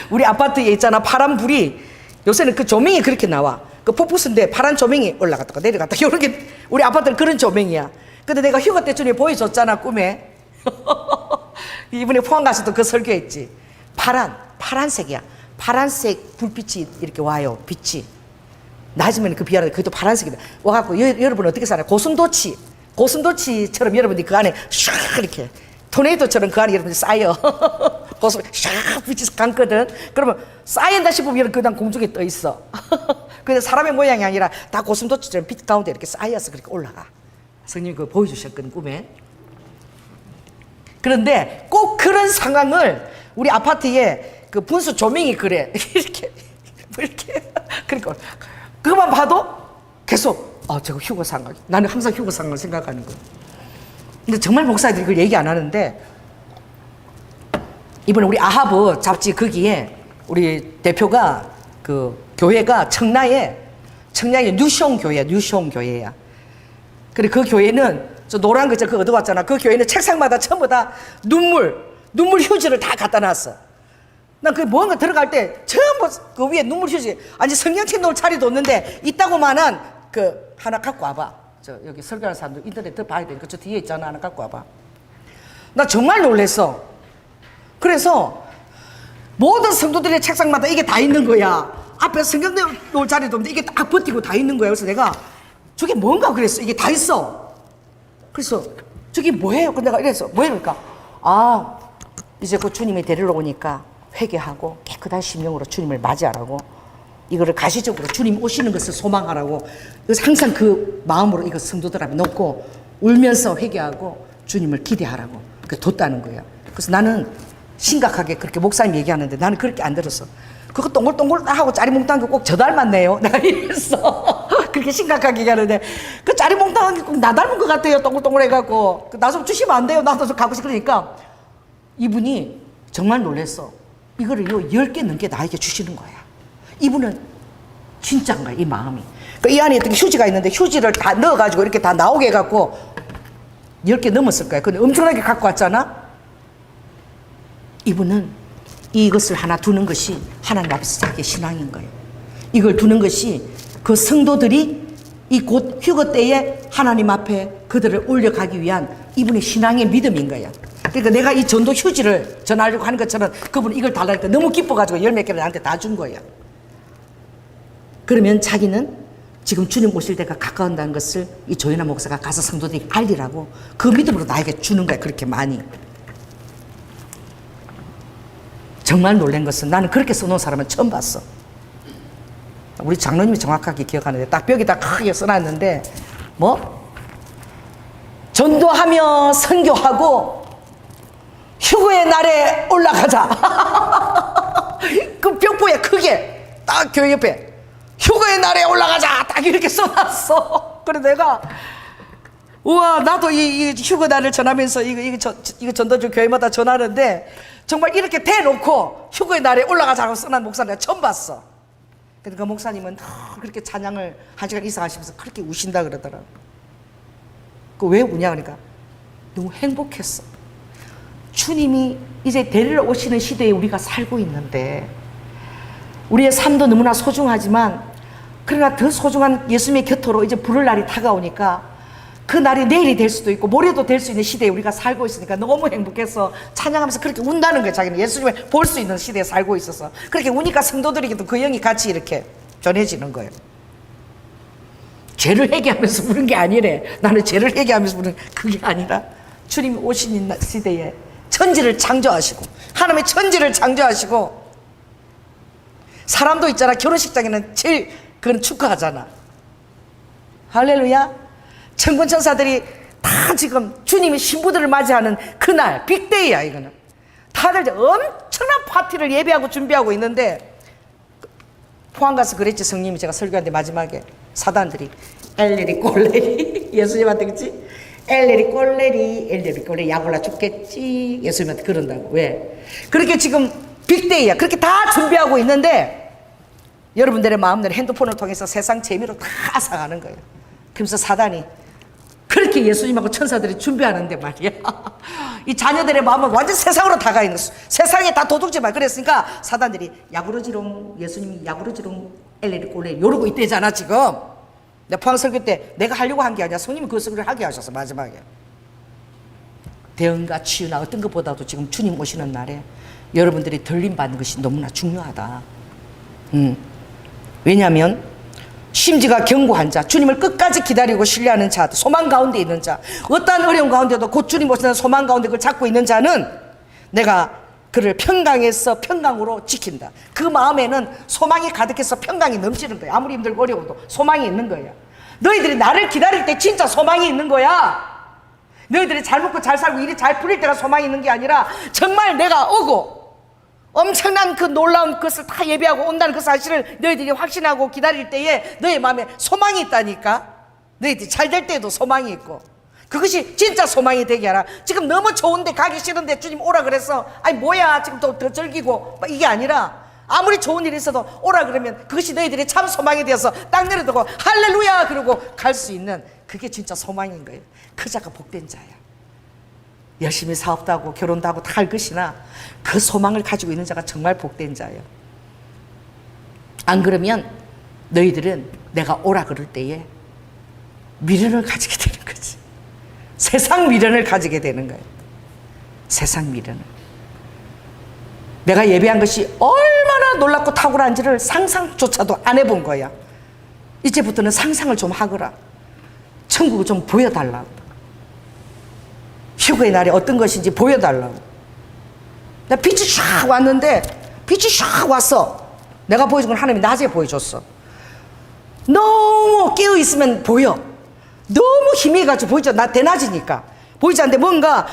우리 아파트에 있잖아. 파란 불이 요새는 그 조명이 그렇게 나와. 그 폭포수인데 파란 조명이 올라갔다가 내려갔다. 이런 게 우리 아파트는 그런 조명이야. 근데 내가 휴가 때 주님이 보여줬잖아. 꿈에. 이번에 포항 가서도 그 설교했지. 파란색이야. 파란색 불빛이 이렇게 와요. 빛이. 낮이면 그 비하는데 그것도 파란색이다. 와갖고 여러분 어떻게 살아요? 고슴도치처럼 여러분들이 그 안에 샥 이렇게 토네이도처럼 그 안에 여러분들이 쌓여. 고슴 샥 빛이 감거든. 그러면 쌓인다 싶으면 그냥 공중에 떠 있어. 근데 사람의 모양이 아니라 다 고슴도치처럼 빛 가운데 이렇게 쌓여서 그렇게 올라가. 성령이 그거 보여주셨거든 꿈에. 그런데 꼭 그런 상황을 우리 아파트에 그 분수 조명이 그래. 이렇게 그러니까 그것만 봐도 계속 저거 휴거 상황. 나는 항상 휴거 상황을 생각하는 거야. 근데 정말 목사들이 그걸 얘기 안 하는데 이번에 우리 아하브 잡지 거기에 우리 대표가 그 교회가 청라에 뉴숑 교회야. 그래 그 교회는 저 노란 거 그거 얻어왔잖아. 그 교회는 책상마다 전부 다 눈물 휴지를 다 갖다 놨어. 난 그 뭔가 들어갈 때 전부 그 위에 눈물 휴지 아니 성경책 놓을 자리도 없는데 있다고만한 그 하나 갖고 와봐. 저 여기 설교하는 사람들 인터넷 더 봐야 되니까 저 뒤에 있잖아. 하나 갖고 와봐. 나 정말 놀랬어. 그래서 모든 성도들의 책상마다 이게 다 있는 거야. 앞에 성경 놓을 자리도 없는데 이게 딱 버티고 다 있는 거야. 그래서 내가 저게 뭔가 그랬어. 이게 다 있어. 그래서 저게 뭐예요? 근데 내가 이랬어. 뭐예요? 그러니까 아 이제 그 주님이 데리러 오니까 회개하고 깨끗한 심령으로 주님을 맞이하라고, 이거를 가시적으로 주님 오시는 것을 소망하라고, 그래서 항상 그 마음으로 이거 성도들 앞에 놓고 울면서 회개하고 주님을 기대하라고 그렇게 뒀다는 거예요. 그래서 나는 심각하게 그렇게 목사님 얘기하는데 나는 그렇게 안 들었어. 그거 동글동글 하고 짜리몽땅한 게 꼭 저 닮았네요. 내가 이랬어. 그렇게 심각하게 얘기하는데 그 짜리몽땅한 게 꼭 나 닮은 것 같아요. 동글동글해갖고 나 좀 주시면 안 돼요? 나도 좀 가고 싶어. 그러니까 이분이 정말 놀랬어. 이거를 10개 넘게 나에게 주시는 거야. 이분은 진짜인 거야, 이 마음이. 이 안에 있던 휴지가 있는데 휴지를 다 넣어가지고 이렇게 다 나오게 해갖고 10개 넘었을 거야. 근데 엄청나게 갖고 왔잖아. 이분은 이것을 하나 두는 것이 하나님 앞에서 자기의 신앙인 거예요. 이걸 두는 것이 그 성도들이 이 곧 휴거 때에 하나님 앞에 그들을 올려가기 위한 이분의 신앙의 믿음인 거야. 그러니까 내가 이 전도 휴지를 전하려고 하는 것처럼 그분은 이걸 달라니까 너무 기뻐가지고 10몇 개를 나한테 다 준 거야. 그러면 자기는 지금 주님 오실 때가 가까운다는 것을 이 조연아 목사가 가서 성도들이 알리라고 그 믿음으로 나에게 주는 거야. 그렇게 많이. 정말 놀란 것은 나는 그렇게 써놓은 사람은 처음 봤어. 우리 장로님이 정확하게 기억하는데 딱 벽에다 크게 써놨는데 뭐? 전도하며 선교하고 휴거의 날에 올라가자. 그 벽보에 크게 딱 교회 옆에 휴거의 날에 올라가자 딱 이렇게 써놨어. 그래 내가 우와 나도 이 휴거 날을 전하면서 이거 전도주 교회마다 전하는데 정말 이렇게 대놓고 휴거의 날에 올라가자고 써놓은 목사님 내가 처음 봤어. 그러니까 목사님은 그렇게 찬양을 1시간 이상 하시면서 그렇게 우신다 그러더라고. 그 왜 우냐 그러니까 너무 행복했어. 주님이 이제 데리러 오시는 시대에 우리가 살고 있는데 우리의 삶도 너무나 소중하지만 그러나 더 소중한 예수님의 곁으로 이제 부를 날이 다가오니까 그 날이 내일이 될 수도 있고 모레도 될 수 있는 시대에 우리가 살고 있으니까 너무 행복해서 찬양하면서 그렇게 운다는 거예요. 자기는 예수님을 볼 수 있는 시대에 살고 있어서 그렇게 우니까 성도들에게도 그 영이 같이 이렇게 전해지는 거예요. 죄를 회개하면서 부른 게 아니래. 나는 죄를 회개하면서 부른 그게 아니라 주님이 오시는 시대에 천지를 창조하시고 하나님의 천지를 창조하시고 사람도 있잖아. 결혼식장에는 제일 그건 축하하잖아. 할렐루야. 천군 천사들이 다 지금 주님의 신부들을 맞이하는 그날 빅데이야. 이거는 다들 엄청난 파티를 예배하고 준비하고 있는데 포항 가서 그랬지. 성님이 제가 설교하는데 마지막에 사단들이 엘레리 꼴레리 예수님한테 그치? 엘레리 꼴레리 엘레리 꼴레리 약 올라 죽겠지. 예수님한테 그런다고. 왜? 그렇게 지금 빅데이야. 그렇게 다 준비하고 있는데 여러분들의 마음대로 핸드폰을 통해서 세상 재미로 다 앗아가는 거예요. 그러면서 사단이 그렇게 예수님하고 천사들이 준비하는데 말이야. 이 자녀들의 마음은 완전 세상으로 다가 있는 거야. 세상에 다 도둑질만. 그랬으니까 사단들이 야구르지롱 예수님이 야구르지롱 엘레리 꼴레리 이러고 있대잖아 지금. 내가 포항 설교 때 내가 하려고 한 게 아니라 성님이 그 설교를 하게 하셨어. 마지막에 대응과 치유나 어떤 것보다도 지금 주님 오시는 날에 여러분들이 들림 받는 것이 너무나 중요하다. 왜냐하면 심지가 견고한 자, 주님을 끝까지 기다리고 신뢰하는 자, 소망 가운데 있는 자, 어떠한 어려움 가운데도 곧 주님 오시는 소망 가운데 그걸 잡고 있는 자는 내가 그를 평강에서 평강으로 지킨다. 그 마음에는 소망이 가득해서 평강이 넘치는 거야. 아무리 힘들고 어려워도 소망이 있는 거야. 너희들이 나를 기다릴 때 진짜 소망이 있는 거야. 너희들이 잘 먹고 잘 살고 일이 잘 풀릴 때가 소망이 있는 게 아니라 정말 내가 오고 엄청난 그 놀라운 것을 다 예배하고 온다는 그 사실을 너희들이 확신하고 기다릴 때에 너희 마음에 소망이 있다니까. 너희들이 잘 될 때에도 소망이 있고 그것이 진짜 소망이 되게 하라. 지금 너무 좋은데 가기 싫은데 주님 오라 그래서 아니 뭐야 지금 또 더 즐기고 이게 아니라 아무리 좋은 일이 있어도 오라 그러면 그것이 너희들의 참 소망이 되어서 땅 내려두고 할렐루야 그러고 갈 수 있는 그게 진짜 소망인 거예요. 그 자가 복된 자야. 열심히 사업도 하고 결혼도 하고 다 할 것이나 그 소망을 가지고 있는 자가 정말 복된 자예요. 안 그러면 너희들은 내가 오라 그럴 때에 미련을 가지게 되는 거지. 세상 미련을 가지게 되는 거예요. 세상 미련을. 내가 예배한 것이 얼마나 놀랍고 탁월한지를 상상조차도 안 해본 거야. 이제부터는 상상을 좀 하거라. 천국을 좀 보여달라고. 휴거의 날이 어떤 것인지 보여달라고. 나 빛이 쫙 왔는데, 빛이 쫙 왔어. 내가 보여준 건 하나님이 낮에 보여줬어. 너무 깨어있으면 보여. 너무 희미해가지고 보이지 않아. 나 대낮이니까 보이지 않는데, 뭔가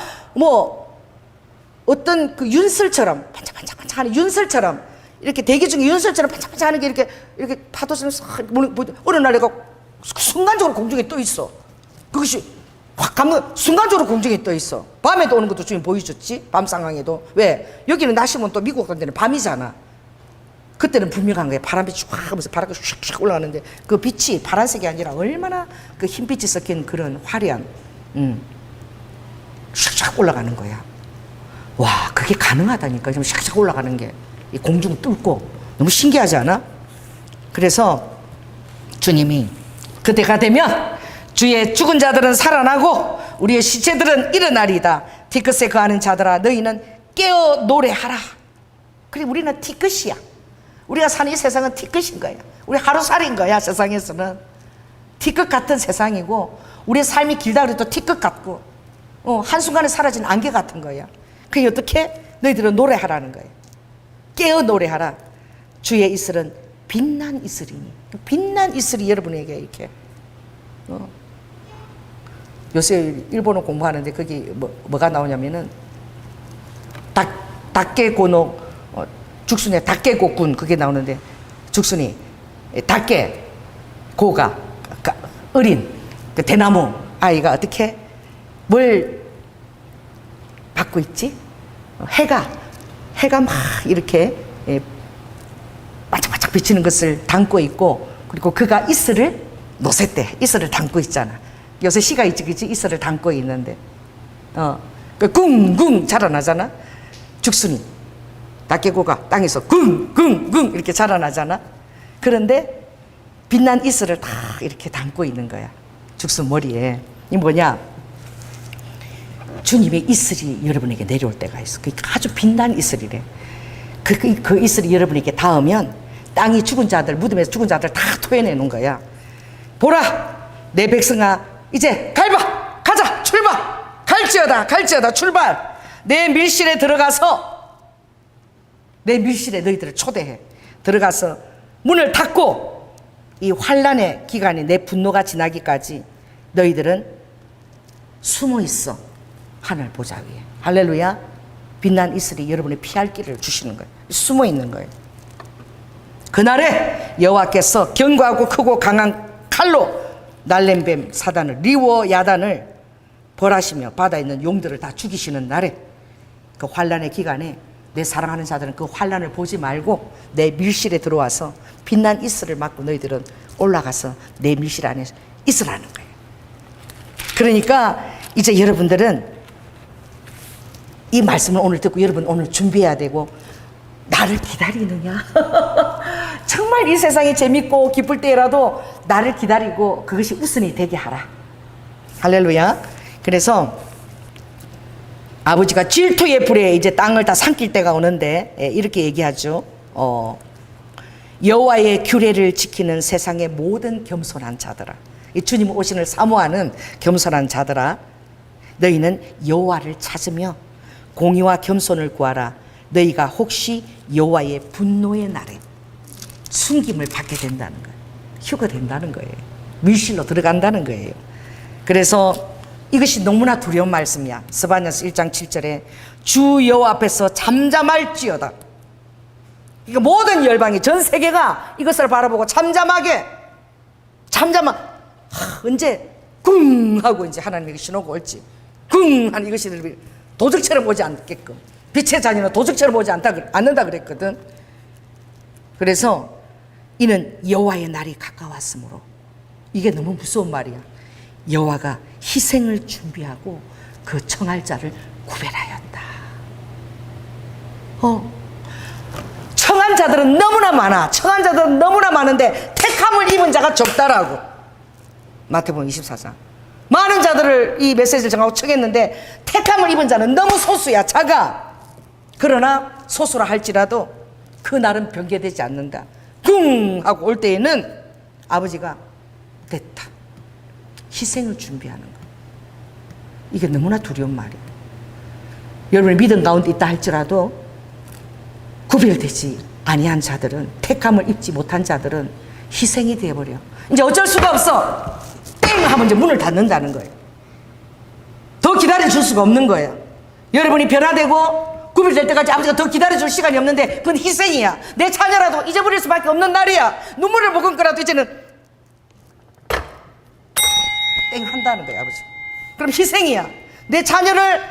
어떤 그 윤설처럼 반짝반짝반짝하는 윤설처럼, 이렇게 대기 중에 윤설처럼 반짝반짝하는 게 이렇게 파도처럼 싹 어느 날 내가 순간적으로 공중에 떠 있어. 그것이 확 감는 순간적으로 공중에 떠 있어. 밤에도 오는 것도 주님 보여줬지. 밤 상황에도. 왜? 여기는 낮이면 또 미국 같은 데는 밤이잖아. 그때는 분명한 거야. 바람빛이 확 하면서 바람이 슉슉 올라가는데, 그 빛이 파란색이 아니라 얼마나 그 흰빛이 섞인 그런 화려한 슉슉 올라가는 거야. 와, 그게 가능하다니까. 지금 샥샥 올라가는 게 이 공중 뚫고. 너무 신기하지 않아? 그래서 주님이 그때가 되면 주의 죽은 자들은 살아나고 우리의 시체들은 일어나리이다. 티끝에 거하는 자들아, 너희는 깨어 노래하라. 그래, 우리는 티끝이야. 우리가 사는 이 세상은 티끝인 거야. 우리 하루살인 거야. 세상에서는 티끝 같은 세상이고, 우리의 삶이 길다 그래도 티끝 같고, 한순간에 사라진 안개 같은 거야. 그게 어떻게? 너희들은 노래하라는 거야. 깨어 노래하라. 주의 이슬은 빛난 이슬이니. 빛난 이슬이 여러분에게 이렇게 요새 일본어 공부하는데 거기 뭐가 나오냐면은 닭개고노 죽순의 닭개고군, 그게 나오는데, 죽순이 닭개고가 어린 그 대나무 아이가 어떻게 뭘 받고 있지? 해가 막 이렇게 반짝반짝 비치는 것을 담고 있고, 그리고 그가 이슬을 노쇠대 이슬을 담고 있잖아. 요새 시가 있지, 그치? 이슬을 담고 있는데, 쿵쿵 자라나잖아. 죽순이 닭개고가 땅에서 쿵쿵쿵 이렇게 자라나잖아. 그런데 빛난 이슬을 다 이렇게 담고 있는 거야. 죽순 머리에. 이 뭐냐? 주님의 이슬이 여러분에게 내려올 때가 있어. 그게 아주 빛난 이슬이래. 그 이슬이 여러분에게 닿으면 땅이 죽은 자들, 무덤에서 죽은 자들 다 토해내는 거야. 보라, 내 백성아, 이제 갈바, 가자, 출발, 갈지어다 출발. 내 밀실에 들어가서, 내 밀실에 너희들을 초대해. 들어가서 문을 닫고, 이 환난의 기간이, 내 분노가 지나기까지 너희들은 숨어 있어. 하늘 보좌 위에. 할렐루야. 빛난 이슬이 여러분의 피할 길을 주시는 거예요. 숨어 있는 거예요. 그날에 여호와께서 견고하고 크고 강한 칼로 날렘뱀 사단을, 리워 야단을 벌하시며 바다에 있는 용들을 다 죽이시는 날에, 그 환난의 기간에 내 사랑하는 자들은 그 환난을 보지 말고 내 밀실에 들어와서 빛난 이슬을 맞고 너희들은 올라가서 내 밀실 안에 있으라는 거예요. 그러니까 이제 여러분들은 이 말씀을 오늘 듣고 여러분 오늘 준비해야 되고, 나를 기다리느냐? 정말 이 세상이 재밌고 기쁠 때라도 나를 기다리고 그것이 우선이 되게 하라. 할렐루야. 그래서 아버지가 질투의 불에 이제 땅을 다 삼킬 때가 오는데, 이렇게 얘기하죠. 여호와의 규례를 지키는 세상의 모든 겸손한 자들아, 이 주님 오신을 사모하는 겸손한 자들아, 너희는 여호와를 찾으며 공의와 겸손을 구하라. 너희가 혹시 여호와의 분노의 날에 숨김을 받게 된다는 거예요. 휴거된다는 거예요. 밀실로 들어간다는 거예요. 그래서 이것이 너무나 두려운 말씀이야. 스바냐서 1장 7절에 주 여호와 앞에서 잠잠할지어다. 그러니까 모든 열방이, 전 세계가 이것을 바라보고 잠잠하게, 언제 쿵 하고 이제 하나님에게 신호가 올지, 쿵 하는 이것이 도적처럼 보지 않게끔, 빛의 자녀는 도적처럼 보지 않는다 그랬거든. 그래서 이는 여호와의 날이 가까웠으므로, 이게 너무 무서운 말이야. 여호와가 희생을 준비하고 그 청할 자를 구별하였다. 청한 자들은 너무나 많아. 청한 자들은 너무나 많은데 택함을 입은 자가 적다라고. 마태복음 24장. 많은 자들을 이 메시지를 정하고 청했는데 택함을 입은 자는 너무 소수야. 작아. 그러나 소수라 할지라도 그 날은 변개되지 않는다. 쿵 하고 올 때에는 아버지가 됐다. 희생을 준비하는 거야. 이게 너무나 두려운 말이야. 여러분의 믿음 가운데 있다 할지라도 구별되지 아니한 자들은, 택함을 입지 못한 자들은 희생이 되어버려. 이제 어쩔 수가 없어. 땡 하면 이제 문을 닫는다는 거예요. 더 기다려줄 수가 없는 거예요. 여러분이 변화되고 구별될 때까지 아버지가 더 기다려줄 시간이 없는데 그건 희생이야. 내 자녀라도 잊어버릴 수밖에 없는 날이야. 눈물을 머금고라도 이제는 땡 한다는 거예요, 아버지. 그럼 희생이야. 내 자녀를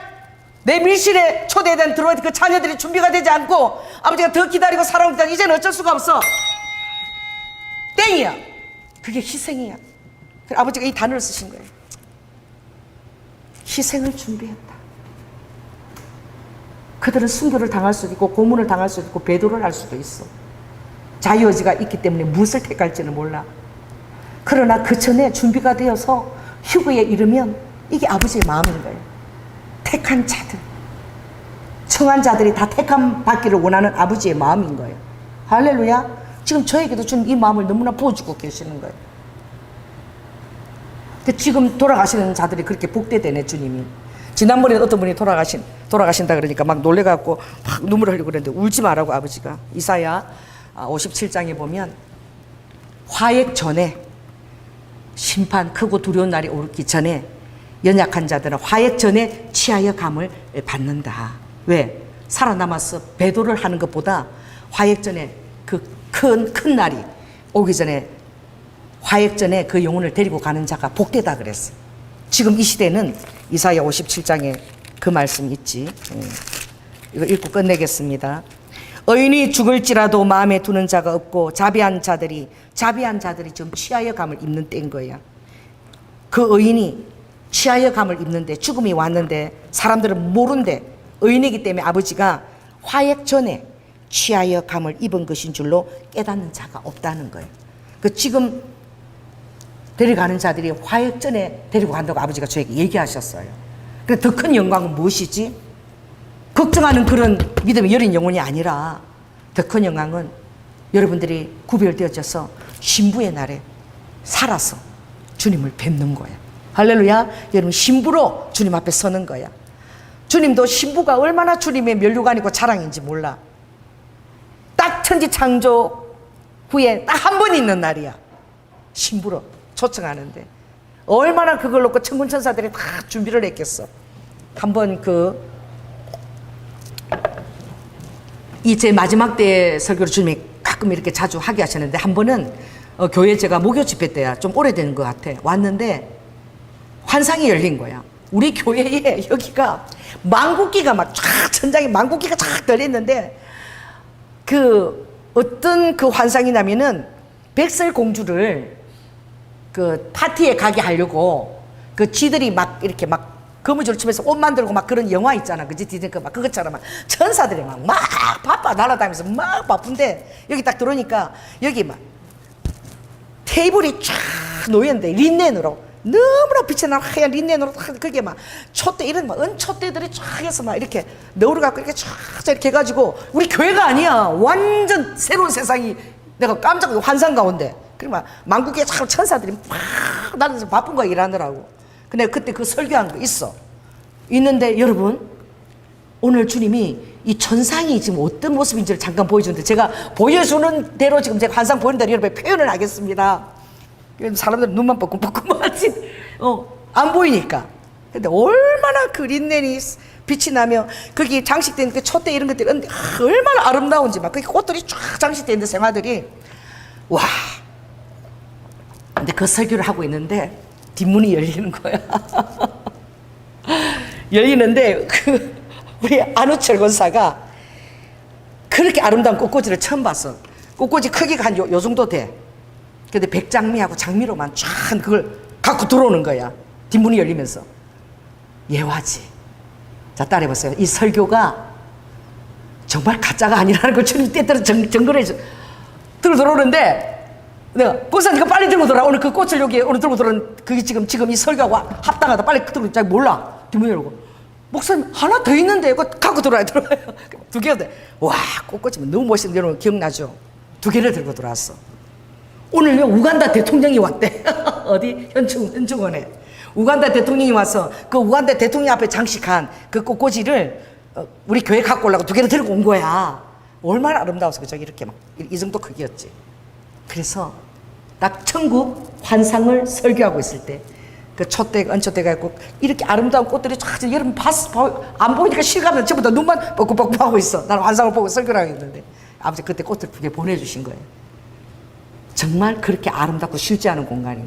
내 밀실에 초대된 들어올 때 그 자녀들이 준비가 되지 않고 아버지가 더 기다리고 살아오니까 이제는 어쩔 수가 없어. 땡이야. 그게 희생이야. 그래서 아버지가 이 단어를 쓰신 거예요. 희생을 준비했다. 그들은 순교를 당할 수도 있고 고문을 당할 수도 있고 배도를 할 수도 있어. 자유의지가 있기 때문에 무엇을 택할지는 몰라. 그러나 그 전에 준비가 되어서 휴거에 이르면 이게 아버지의 마음인 거예요. 택한 자들, 청한 자들이 다 택함 받기를 원하는 아버지의 마음인 거예요. 할렐루야. 지금 저에게도 주님 이 마음을 너무나 보여주고 계시는 거예요. 지금 돌아가시는 자들이 그렇게 복되되네, 주님이. 지난번에 어떤 분이 돌아가신다 그러니까 막 놀래갖고 막 눈물을 흘리고 그랬는데 울지 말라고 아버지가. 이사야 57장에 보면 화액 전에, 심판 크고 두려운 날이 오기 전에 연약한 자들은 화액 전에 취하여 감을 받는다. 왜? 살아남아서 배도를 하는 것보다 화액 전에 그 큰 날이 오기 전에 화액 전에 그 영혼을 데리고 가는 자가 복되다 그랬어. 지금 이 시대는 이사야 57장에 그 말씀이 있지. 이거 읽고 끝내겠습니다. 의인이 죽을지라도 마음에 두는 자가 없고 자비한 자들이 지금 취하여 감을 입는 때인 거야. 그 의인이 취하여 감을 입는데 죽음이 왔는데 사람들은 모른대. 의인이기 때문에 아버지가 화액 전에 취하여 감을 입은 것인 줄로 깨닫는 자가 없다는 거예요. 그 지금 데려가는 자들이 화액 전에 데리고 간다고 아버지가 저에게 얘기하셨어요. 그래서 더 큰 영광은 무엇이지? 걱정하는 그런 믿음의 여린 영혼이 아니라 더 큰 영광은 여러분들이 구별되어져서 신부의 날에 살아서 주님을 뵙는 거야. 할렐루야. 여러분 신부로 주님 앞에 서는 거야. 주님도 신부가 얼마나 주님의 면류관이고 자랑인지 몰라. 딱 천지 창조 후에 딱 한 번 있는 날이야. 신부로 초청하는데 얼마나 그걸 놓고 천군천사들이 다 준비를 했겠어. 한번 이 제 마지막 때 설교를 주님이 가끔 이렇게 자주 하게 하셨는데 한 번은 교회 제가 목요 집회 때야. 좀 오래된 것 같아. 왔는데 환상이 열린 거야. 우리 교회에 여기가 망국기가 막 쫙 천장에 망국기가 쫙 들어있는데 어떤 환상이 나면은 백설공주를 파티에 가게 하려고 지들이 막 이렇게 막 거무줄 치면서 옷 만들고 막 그런 영화 있잖아. 그지? 디즈니 막 그것처럼 막 천사들이 막 바빠 날아다니면서 막 바쁜데 여기 딱 들어오니까 여기 막 테이블이 쫙 놓였는데 린넨으로 너무나 빛이 나는 하얀 린넨으로 그게 막 촛대 이런 막 은촛대들이 쫙 해서 막 이렇게 너울을 갖고 이렇게 쫙 이렇게 해가지고 우리 교회가 아니야. 완전 새로운 세상이 내가 깜짝 환상 가운데 그리고 막 만국의 참 천사들이 막 나는 바쁜 거 일하느라고. 근데 그때 그 설교한 거 있는데 여러분 오늘 주님이 이 천상이 지금 어떤 모습인지를 잠깐 보여주는데 제가 보여주는 대로 지금 제가 환상 보이는 대로 여러분의 표현을 하겠습니다. 사람들 눈만 뻐끔뻐끔 하지 안 보이니까. 근데 얼마나 그 린넨이 빛이 나며 거기 장식된 그 촛대 이런 것들이 얼마나 아름다운지 막 거기 꽃들이 쫙 장식되어 있는 생화들이 와. 근데 그 설교를 하고 있는데 뒷문이 열리는 거야. 열리는데 우리 안우철 권사가 그렇게 아름다운 꽃꽂이를 처음 봤어. 꽃꽂이 크기가 한 요 정도 돼. 근데 백장미하고 장미로만 쫙 그걸 갖고 들어오는 거야. 뒷문이 열리면서. 예화지. 자, 따라해보세요. 이 설교가 정말 가짜가 아니라는 걸 주님 때때로 증거해 들어오는데 내가 목사님 빨리 들고 들어와. 오늘 그 꽃을 여기 오늘 들고 들어온 그게 지금 이 설교하고 합당하다. 빨리 들고 잘 몰라. 뒷문 열고 목사님 하나 더 있는데 이거 갖고 들어와요. 2개가 돼. 와 꽃꽂이 너무 멋있는 여러분 기억나죠? 2개를 들고 들어왔어. 오늘요 우간다 대통령이 왔대. 어디 현충원에 우간다 대통령이 와서 그 우간다 대통령 앞에 장식한 그 꽃꽂이를 우리 교회 갖고 오려고 2개를 들고 온 거야. 얼마나 아름다워서 저기 이렇게 막 이 정도 크기였지. 그래서 딱 천국 환상을 설교하고 있을 때 그 촛대가 은촛대가 있고 이렇게 아름다운 꽃들이 쫙 여러분 안 보이니까 실감나. 전부 다 눈만 뻑뻑뻑 하고 있어. 나는 환상을 보고 설교를 하고 있는데 아버지 그때 꽃을 2개 보내주신 거예요. 정말 그렇게 아름답고 쉽지 않은 공간이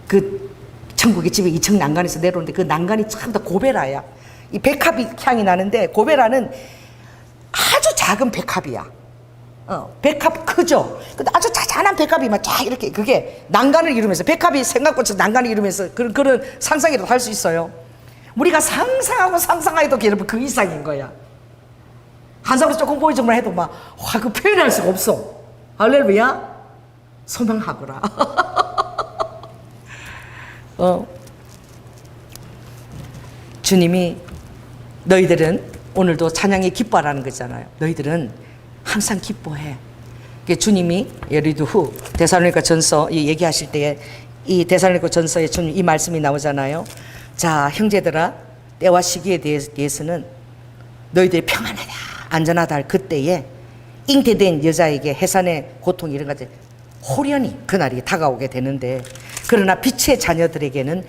그 천국의 집에 2층 난간에서 내려오는데 그 난간이 참 더 고베라야. 이 백합이 향이 나는데 고베라는 아주 작은 백합이야. 백합 크죠? 근데 아주 자잘한 백합이 막 쫙 이렇게 그게 난간을 이루면서 백합이 생각꽃처럼 난간을 이루면서 그런 상상이라도 할 수 있어요. 우리가 상상해도 여러분 그 이상인 거야. 한상으로 조금 보여주면 해도 막 그 표현할 수가 없어. 할렐루야. 소망하거라. 주님이 너희들은 오늘도 찬양에 기뻐하라는 거잖아요. 너희들은 항상 기뻐해. 주님이 예리도 후 데살로니가 전서 얘기하실 때에 이 데살로니가 전서에 주님 이 말씀이 나오잖아요. 자 형제들아 때와 시기에 대해서는 너희들이 평안하다 안전하다 할 그때에 잉태된 여자에게 해산의 고통 이런 것들 호련히 그날이 다가오게 되는데 그러나 빛의 자녀들은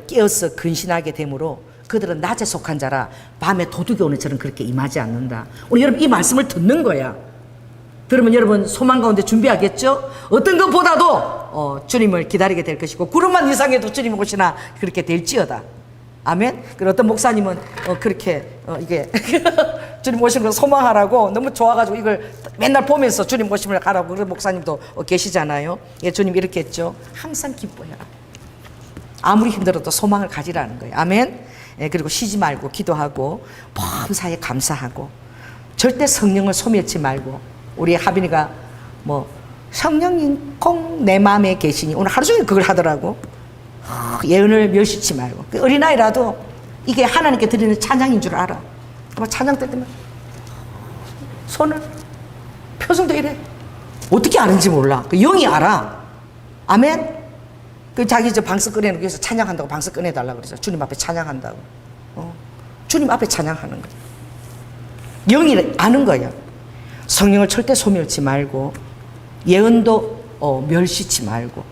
깨어서 근신하게 되므로 그들은 낮에 속한 자라 밤에 도둑이 오는 처럼 그렇게 임하지 않는다. 오늘 여러분 이 말씀을 듣는 거야. 그러면 여러분 소망 가운데 준비하겠죠? 어떤 것보다도 주님을 기다리게 될 것이고 구름만 이상해도 주님 오시나 그렇게 될지어다. 아멘. 그리고 어떤 목사님은 그렇게 이게 주님 오시는 걸 소망하라고 너무 좋아가지고 이걸 맨날 보면서 주님 오심을 가라고 그런 목사님도 계시잖아요. 예, 주님 이렇게 했죠. 항상 기뻐해라. 아무리 힘들어도 소망을 가지라는 거예요. 아멘. 예, 그리고 쉬지 말고 기도하고 범사에 감사하고 절대 성령을 소멸치 말고 우리 하빈이가 뭐 성령님 꼭 내 마음에 계시니 오늘 하루 종일 그걸 하더라고. 예언을 멸시치 말고 어린아이라도 이게 하나님께 드리는 찬양인 줄 알아. 아마 찬양 때 되면 손을 표정도 이래. 어떻게 아는지 몰라. 그 영이 알아. 아멘. 그 자기 저 방석 꺼내놓기 위해서 찬양한다고 방석 꺼내달라고 그래서 주님 앞에 찬양한다고. 주님 앞에 찬양하는 거야. 영이 아는 거야. 성령을 절대 소멸치 말고 예언도 멸시치 말고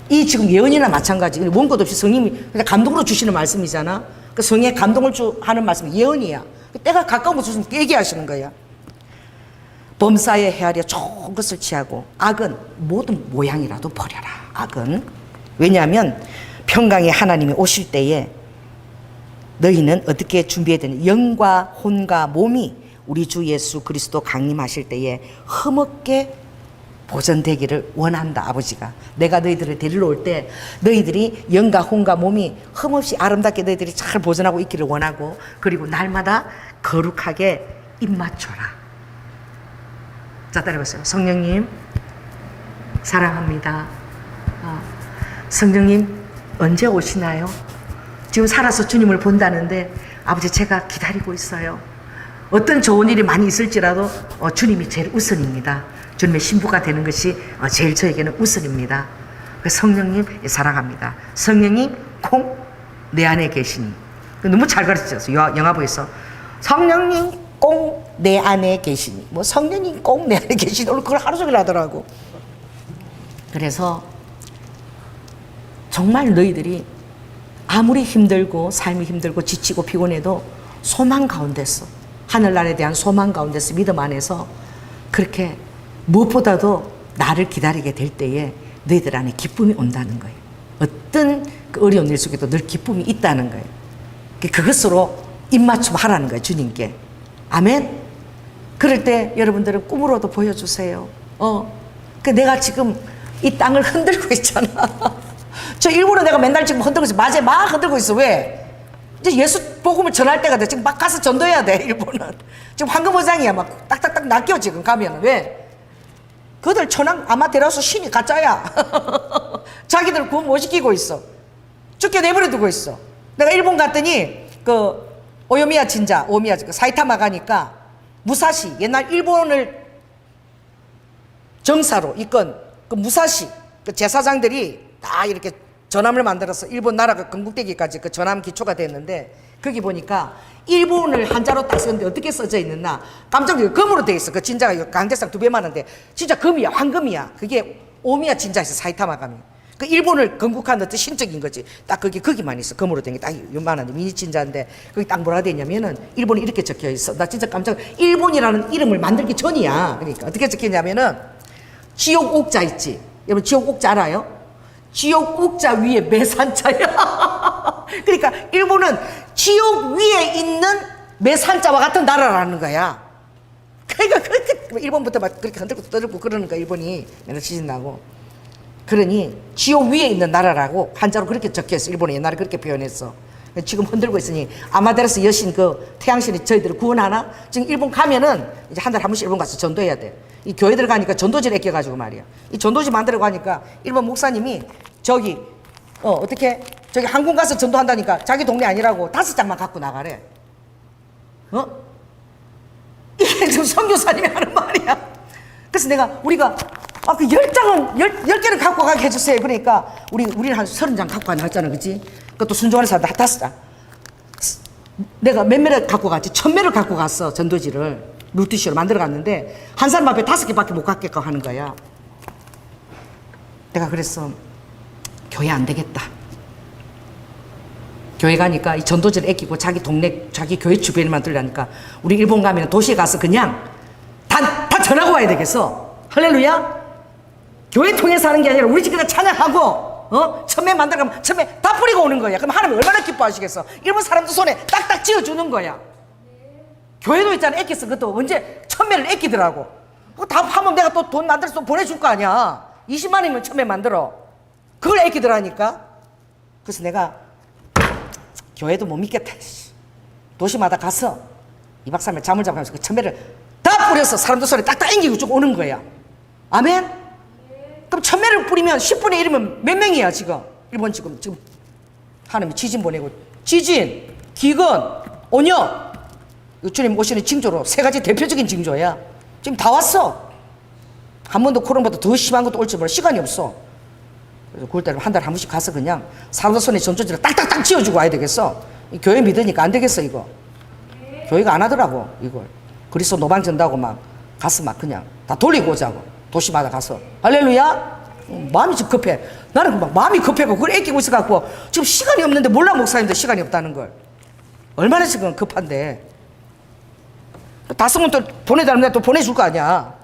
이 지금 예언이나 마찬가지. 원고도 없이 성령이 그냥 감동으로 주시는 말씀이잖아. 그 성령의 감동을 하는 말씀이 예언이야. 때가 가까우면 주님 얘기하시는 거야. 범사에 헤아려 좋은 것을 취하고 악은 모든 모양이라도 버려라. 악은 왜냐하면 평강의 하나님이 오실 때에 너희는 어떻게 준비해야 되냐. 영과 혼과 몸이 우리 주 예수 그리스도 강림하실 때에 흠없게 보존되기를 원한다. 아버지가 내가 너희들을 데리러 올 때 너희들이 영과 혼과 몸이 흠없이 아름답게 너희들이 잘 보존하고 있기를 원하고 그리고 날마다 거룩하게 입맞춰라. 자, 따라해보세요. 성령님 사랑합니다. 성령님 언제 오시나요? 지금 살아서 주님을 본다는데 아버지 제가 기다리고 있어요. 어떤 좋은 일이 많이 있을지라도 주님이 제일 우선입니다. 주님의 신부가 되는 것이 제일 저에게는 우선입니다. 성령님 사랑합니다. 성령님 콩 내 안에 계시니 너무 잘 가르쳤어요. 영화부에서 성령님 꼭 내 안에 계시니 뭐 성령님 꼭 내 안에 계시니 오늘 그걸 하루 종일 하더라고. 그래서 정말 너희들이 아무리 힘들고 삶이 힘들고 지치고 피곤해도 소망 가운데서 하늘나라에 대한 소망 가운데서 믿음 안에서 그렇게 무엇보다도 나를 기다리게 될 때에 너희들 안에 기쁨이 온다는 거예요. 어떤 그 어려운 일 속에도 늘 기쁨이 있다는 거예요. 그것으로 입맞춤 하라는 거예요. 주님께. 아멘. 그럴 때 여러분들은 꿈으로도 보여주세요. 내가 지금 이 땅을 흔들고 있잖아. 저 일부러 내가 맨날 지금 흔들고 있어. 맞아, 막 흔들고 있어. 왜? 이제 예수 복음을 전할 때가 돼. 지금 막 가서 전도해야 돼. 일본은 지금 황금어장이야. 막 딱딱딱 낚여 지금 가면은. 왜? 그들 천황 아마테라스 신이 가짜야. 자기들 구원 못 시키고 있어. 죽게 내버려 두고 있어. 내가 일본 갔더니 그 오요미야 진자, 오미야 그 사이타마 가니까 무사시, 옛날 일본을 정사로 이끈 그 무사시 그 제사장들이 다 이렇게 전함을 만들어서 일본 나라가 건국되기까지 그 전함 기초가 됐는데, 거기 보니까 일본을 한자로 딱 썼는데 어떻게 써져 있느냐, 깜짝 놀라. 금으로 돼 있어. 그 진자가 강대상 2배 많은데 진짜 금이야, 황금이야. 그게 오미야 진자에서 사이타마 가면 그 일본을 건국한 어떤 신적인 거지. 딱 거기만 있어. 금으로 된 게 딱 요만한데 미니 진자인데, 거기 딱 뭐라 돼 있냐면은 일본이 이렇게 적혀 있어. 나 진짜 깜짝. 일본이라는 이름을 만들기 전이야. 그러니까 어떻게 적혀있냐면은 지옥 옥자 있지. 여러분 지옥 옥자 알아요? 지옥 옥자 위에 매산자야. 그러니까 일본은 지옥 위에 있는 매산자와 같은 나라라는 거야. 그러니까 그렇게 일본부터 막 그렇게 흔들고 떠들고 그러는 거야. 일본이 맨날 시진나고. 그러니 지옥 위에 있는 나라라고 한자로 그렇게 적혀있어. 일본이 옛날에 그렇게 표현했어. 지금 흔들고 있으니 아마데라스 여신 그 태양신이 저희들을 구원하나? 지금 일본 가면은 이제 한 달에 한 번씩 일본 가서 전도해야 돼. 이 교회들 가니까 전도지를 애껴가지고 말이야. 이 전도지 만들어 가니까 일본 목사님이 저기 어떻게 저기 항공 가서 전도한다니까 자기 동네 아니라고 5장만 갖고 나가래. 이게 지금 선교사님이 하는 말이야. 그래서 내가 우리가 그 10장은 10개를 갖고 가게 해주세요. 그러니까 우리는 한 30장 갖고 가나 했잖아, 그치? 그것도 순종하는 사람들 한 5장. 내가 몇 매를 갖고 갔지? 1000매를 갖고 갔어. 전도지를 루티쇼로 만들어 갔는데 한 사람 앞에 5개밖에 못 갖게끔 하는 거야. 내가 그랬어, 교회 안 되겠다. 교회 가니까 이 전도지를 애끼고 자기 동네 자기 교회 주변에만 들라니까 우리 일본 가면 도시에 가서 그냥 다 전하고 와야 되겠어. 할렐루야. 교회 통해서 하는 게 아니라 우리 집 그냥 찬양하고 천매 만들어가면 천매 다 뿌리고 오는 거야. 그럼 하나님 얼마나 기뻐하시겠어. 일본 사람들 손에 딱딱 쥐어주는 거야. 교회도 있잖아. 애끼서 그것도 언제 천매를 애끼더라고. 그거 다 하면 내가 또 돈 만들어서 또 보내줄 거 아니야. 20만이면 천매 만들어. 그걸 애끼더라니까. 그래서 내가 교회도 못 믿겠다. 도시마다 가서 2박 3일 잠을 잡으면서 그 천매를 다 뿌려서 사람들 손에 딱딱 앵기고 쭉 오는 거야. 아멘? 그럼 천매를 뿌리면 10분의 1이면 몇 명이야 지금? 일본 지금 하나님이 지진 보내고, 지진, 기근, 온열, 주님 오시는 징조로 3가지 대표적인 징조야. 지금 다 왔어. 한 번도 코로나보다 더 심한 것도 올지 몰라. 시간이 없어. 그래서 9월달에 한 달에 한 번씩 가서 그냥 사람들 손에 전조지를 딱딱딱 쥐어주고 와야 되겠어. 이 교회 믿으니까 안 되겠어 이거. 교회가 안 하더라고 이걸. 그리스도 노방 전다고 막 가서 막 그냥 다 돌리고 오자고. 도시마다 가서. 할렐루야. 마음이 지금 급해. 나는 막 마음이 급해고 그걸 애끼고 있어갖고 지금 시간이 없는데 몰라. 목사님들 시간이 없다는 걸. 얼마나 지금 급한데. 5번 또 보내달면 또 보내줄 거 아니야.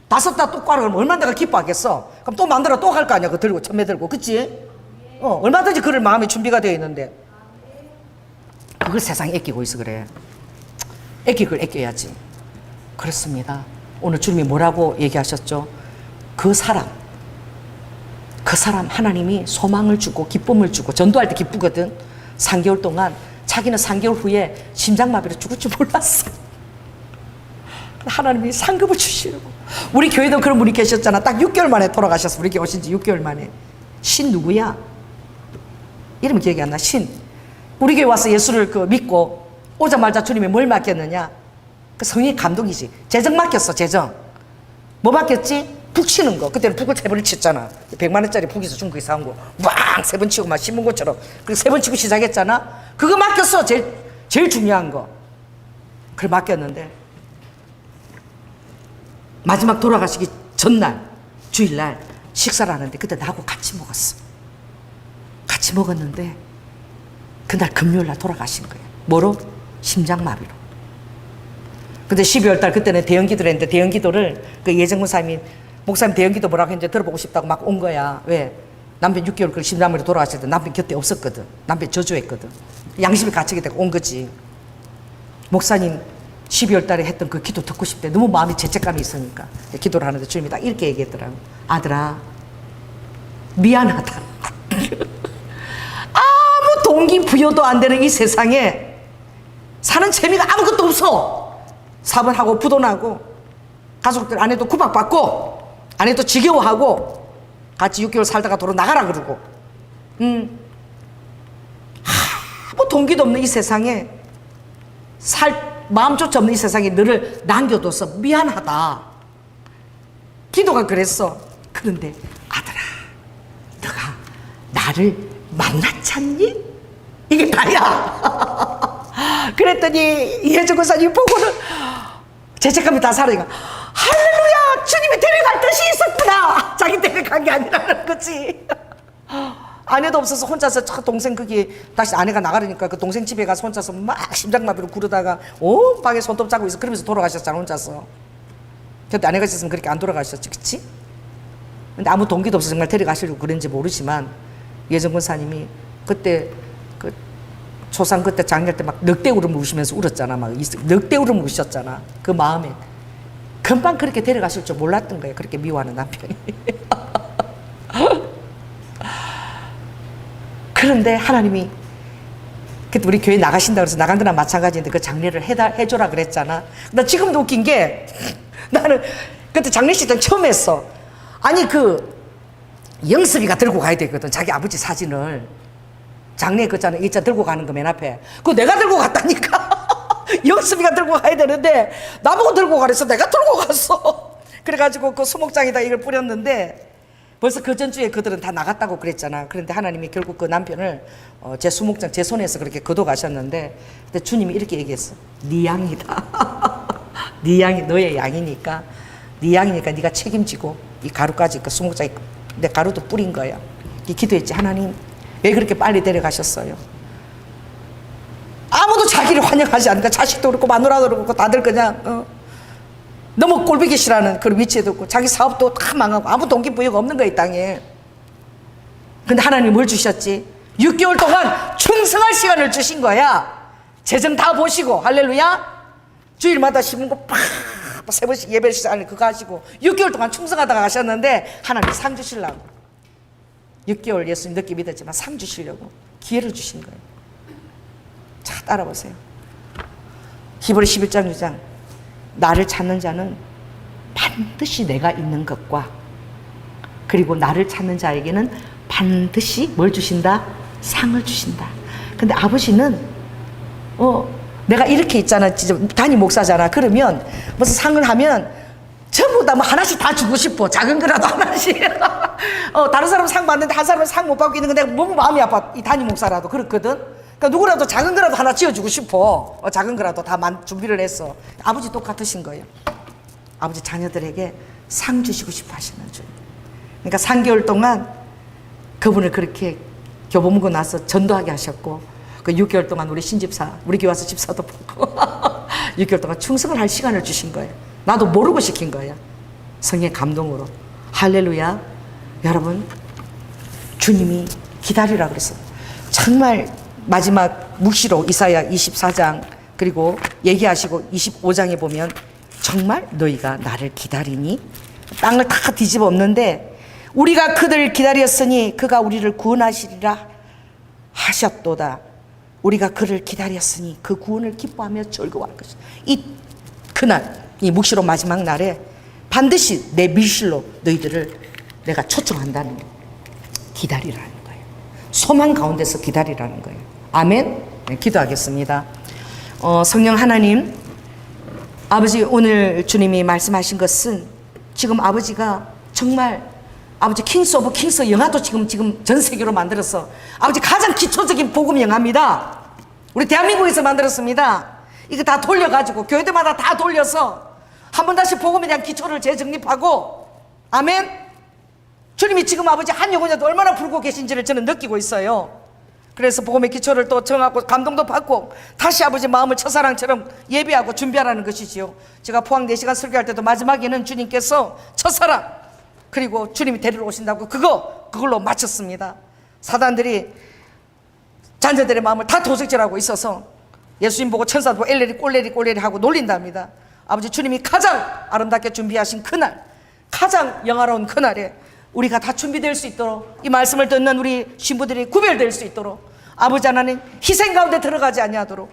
5다 똑바로 그러면 얼마나 내가 기뻐하겠어. 그럼 또 만들어 또 갈 거 아니야. 그거 들고 천매 들고. 그치? 얼마든지 그럴 마음이 준비가 되어 있는데 그걸 세상에 애끼고 있어. 그래. 애끼고 애껴야지. 그렇습니다. 오늘 주님이 뭐라고 얘기하셨죠? 그 사람 하나님이 소망을 주고 기쁨을 주고, 전도할 때 기쁘거든. 3개월 동안 자기는 3개월 후에 심장마비로 죽을 줄 몰랐어. 하나님이 상급을 주시려고. 우리 교회도 그런 분이 계셨잖아. 딱 6개월 만에 돌아가셨어. 우리 교회 오신 지 6개월 만에. 신 누구야? 이름이 기억이 안 나. 신. 우리 교회 와서 예수를 믿고 오자마자 주님이 뭘 맡겼느냐? 그 성령의 감동이지. 재정 맡겼어. 재정. 뭐 맡겼지? 북 치는 거. 그때는 북을 3번을 쳤잖아. 100만 원짜리 북에서 중국에 사온 거 왕 3번 치고 막 씹은 것처럼. 그리고 3번 치고 시작했잖아. 그거 맡겼어. 제일 중요한 거. 그걸 맡겼는데 마지막 돌아가시기 전날 주일날 식사를 하는데 그때 나하고 같이 먹었어. 같이 먹었는데 그날 금요일날 돌아가신 거예요. 뭐로? 심장마비로. 근데 12월 달 그때는 대형기도를 했는데 대형기도를 그 예정문 사님이 목사님 대형기도 뭐라고 했는지 들어보고 싶다고 막 온 거야. 왜? 남편 6개월 그 심장마비로 돌아가실 때 남편 곁에 없었거든. 남편 저주했거든. 양심이 갇히게 되고 온 거지. 목사님 12월 달에 했던 그 기도 듣고 싶대. 너무 마음이 죄책감이 있으니까 기도를 하는데 주님이 딱 이렇게 얘기했더라고. 아들아, 미안하다. 아무 동기부여도 안 되는 이 세상에 사는 재미가 아무것도 없어. 사업하고 부도나고 가족들 아내도 구박받고 아내도 지겨워하고 같이 6개월 살다가 도로 나가라 그러고 아무 동기도 없는 이 세상에 마음조차 없는 이 세상에 너를 남겨둬서 미안하다. 기도가 그랬어. 그런데 아들아, 너가 나를 만났잖니? 이게 다야. 그랬더니 이혜정 권사님 보고는 죄책감이 다 사라지고 할렐루야, 주님이 데려갈 뜻이 있었구나. 자기 데려간 게 아니라는 거지. 아내도 없어서 혼자서 동생 거기 다시 아내가 나가려니까 그 동생 집에 가서 혼자서 막 심장마비로 구르다가 온 방에 손톱 자고 있어. 그러면서 돌아가셨잖아, 혼자서. 그때 아내가 있었으면 그렇게 안 돌아가셨지, 그치? 근데 아무 동기도 없어서 정말 데려가시려고 그런지 모르지만 예전 권사님이 그때 그 초상 그때 장례 때 막 넉대 울음을 우시면서 울었잖아. 막 넉대 울음을 우셨잖아. 그 마음에 금방 그렇게 데려가실 줄 몰랐던 거예요. 그렇게 미워하는 남편이. 그런데 하나님이 그때 우리 교회 나가신다 그래서 나간 거나 마찬가지인데 그 장례를 해줘라 그랬잖아. 나 지금도 웃긴 게 나는 그때 장례식장 처음 했어. 아니 그 영섭이가 들고 가야 되거든. 자기 아버지 사진을 장례 그잖아 일자 들고 가는 거 맨 앞에. 그거 내가 들고 갔다니까. 영섭이가 들고 가야 되는데 나보고 들고 가래서 내가 들고 갔어. 그래가지고 그 수목장에다 이걸 뿌렸는데 벌써 그 전주에 그들은 다 나갔다고 그랬잖아. 그런데 하나님이 결국 그 남편을 제 수목장 제 손에서 그렇게 거둬 가셨는데 근데 주님이 이렇게 얘기했어. 네 양이다. 네 양이 너의 양이니까 네 양이니까 네가 책임지고 이 가루까지 그 수목장에 내 가루도 뿌린 거야. 기도했지. 하나님 왜 그렇게 빨리 데려가셨어요? 아무도 자기를 환영하지 않으니까 자식도 그렇고 마누라도 그렇고 다들 그냥 너무 꼴보기 싫어하는 그런 위치에도 있고 자기 사업도 다 망하고 아무 동기부여가 없는 거야 이 땅에. 근데 하나님 뭘 주셨지? 6개월 동안 충성할 시간을 주신 거야. 재정 다 보시고 할렐루야. 주일마다 심은 거 팍 세 번씩 예배식 안에 그거 하시고 6개월 동안 충성하다가 가셨는데 하나님 상 주시려고 6개월 예수님 늦게 믿었지만 상 주시려고 기회를 주신 거예요. 자 따라보세요. 히브리 11장 6장 나를 찾는 자는 반드시 내가 있는 것과 그리고 나를 찾는 자에게는 반드시 뭘 주신다? 상을 주신다. 근데 아버지는 내가 이렇게 있잖아. 진짜 단임 목사잖아. 그러면 무슨 상을 하면 전부 다 뭐 하나씩 다 주고 싶어. 작은 거라도 하나씩. 다른 사람 상 받는데 한 사람은 상 못 받고 있는 거 내가 너무 마음이 아파. 이 단임 목사라도 그렇거든. 그러니까 누구라도 작은 거라도 하나 지어주고 싶어. 작은 거라도 다 준비를 했어. 아버지 똑같으신 거예요. 아버지 자녀들에게 상 주시고 싶어 하시는 줄. 그러니까 3개월 동안 그분을 그렇게 교보문고 나서 전도하게 하셨고 그 6개월 동안 우리 신집사, 우리 교회 와서 집사도 보고 6개월 동안 충성을 할 시간을 주신 거예요. 나도 모르고 시킨 거예요. 성의 감동으로. 할렐루야. 여러분 주님이 기다리라 그랬어요. 정말 마지막 묵시록 이사야 24장 그리고 얘기하시고 25장에 보면 정말 너희가 나를 기다리니 땅을 다 뒤집어 엎는데 우리가 그들을 기다렸으니 그가 우리를 구원하시리라 하셨도다. 우리가 그를 기다렸으니 그 구원을 기뻐하며 즐거워할 것이다. 이 그날 이 묵시록 마지막 날에 반드시 내 밀실로 너희들을 내가 초청한다는 거예요. 기다리라는 거예요. 소망 가운데서 기다리라는 거예요. 아멘. 네, 기도하겠습니다. 성령 하나님, 아버지 오늘 주님이 말씀하신 것은 지금 아버지가 정말 아버지 킹스 오브 킹스 영화도 지금 전 세계로 만들어서 아버지 가장 기초적인 복음 영화입니다. 우리 대한민국에서 만들었습니다. 이거 다 돌려가지고 교회들마다 다 돌려서 한 번 다시 복음에 대한 기초를 재정립하고 아멘. 주님이 지금 아버지 한 영혼에도 얼마나 부르고 계신지를 저는 느끼고 있어요. 그래서 복음의 기초를 또 정하고 감동도 받고 다시 아버지 마음을 첫사랑처럼 예배하고 준비하라는 것이지요. 제가 포항 4시간 설교할 때도 마지막에는 주님께서 첫사랑 그리고 주님이 데리러 오신다고 그걸로 마쳤습니다. 사단들이 자녀들의 마음을 다 도적질하고 있어서 예수님 보고 천사도 보고 엘레리 꼴레리 하고 놀린답니다. 아버지 주님이 가장 아름답게 준비하신 그날, 가장 영화로운 그날에 우리가 다 준비될 수 있도록 이 말씀을 듣는 우리 신부들이 구별될 수 있도록 아버지 하나님 희생 가운데 들어가지 아니하도록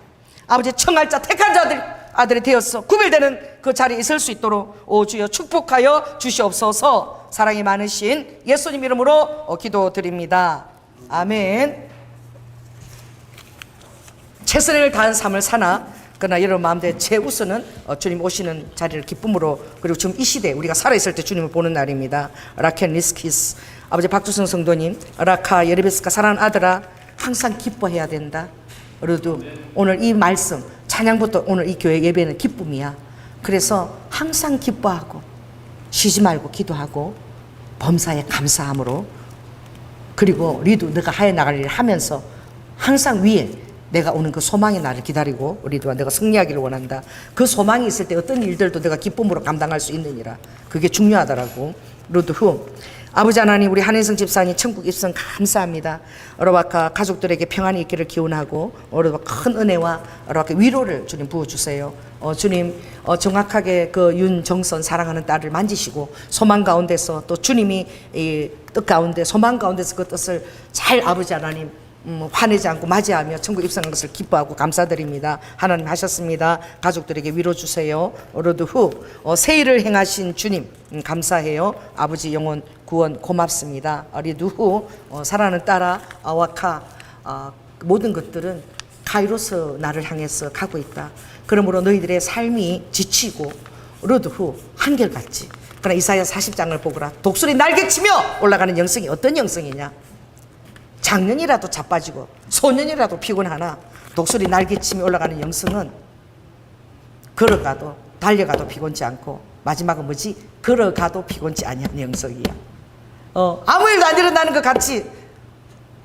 아버지 청할 자 택한 자들 아들이 되어서 구별되는 그 자리에 있을 수 있도록 주여 축복하여 주시옵소서. 사랑이 많으신 예수님 이름으로 기도드립니다. 아멘. 최선을 다한 삶을 사나 그러나 여러분 마음대로 최우선은 주님 오시는 자리를 기쁨으로, 그리고 지금 이 시대에 우리가 살아있을 때 주님을 보는 날입니다. 라켄 리스키스 아버지 박주성 성도님, 라카 예르베스카 사랑하는 아들아, 항상 기뻐해야 된다. 그래도 오늘 이 말씀 찬양부터 오늘 이 교회 예배는 기쁨이야. 그래서 항상 기뻐하고 쉬지 말고 기도하고 범사에 감사함으로, 그리고 리도 너가 하여 나갈 일을 하면서 항상 위에 내가 오는 그 소망의 날을 기다리고, 우리도 내가 승리하기를 원한다. 그 소망이 있을 때 어떤 일들도 내가 기쁨으로 감당할 수 있느니라. 그게 중요하더라고. 루드 후 아버지 하나님, 우리 한혜성 집사님 천국 입성 감사합니다. 어로바카 가족들에게 평안이 있기를 기원하고, 어로바 큰 은혜와 어로바카 위로를 주님 부어주세요. 주님 정확하게 그 윤정선 사랑하는 딸을 만지시고 소망 가운데서 또 주님이 이 뜻 가운데 소망 가운데서 그 뜻을 잘 아버지 하나님 화내지 않고 맞이하며 천국 입성한 것을 기뻐하고 감사드립니다. 하나님 하셨습니다. 가족들에게 위로 주세요. 어로드 후 새 일을 행하신 주님 감사해요. 아버지 영혼 구원 고맙습니다. 어리드 후 사랑하는 딸아 아와카 모든 것들은 카이로스 나를 향해서 가고 있다. 그러므로 너희들의 삶이 지치고 어로드 후 한결같지. 그러나 이사야 40장을 보거라. 독수리 날개치며 올라가는 영성이 어떤 영성이냐? 작년이라도 자빠지고 소년이라도 피곤하나 독수리 날개치며 올라가는 영성은 걸어가도 달려가도 피곤치 않고, 마지막은 뭐지? 걸어가도 피곤치 아니한 영성이야. 아무 일도 안 일어나는 것 같지?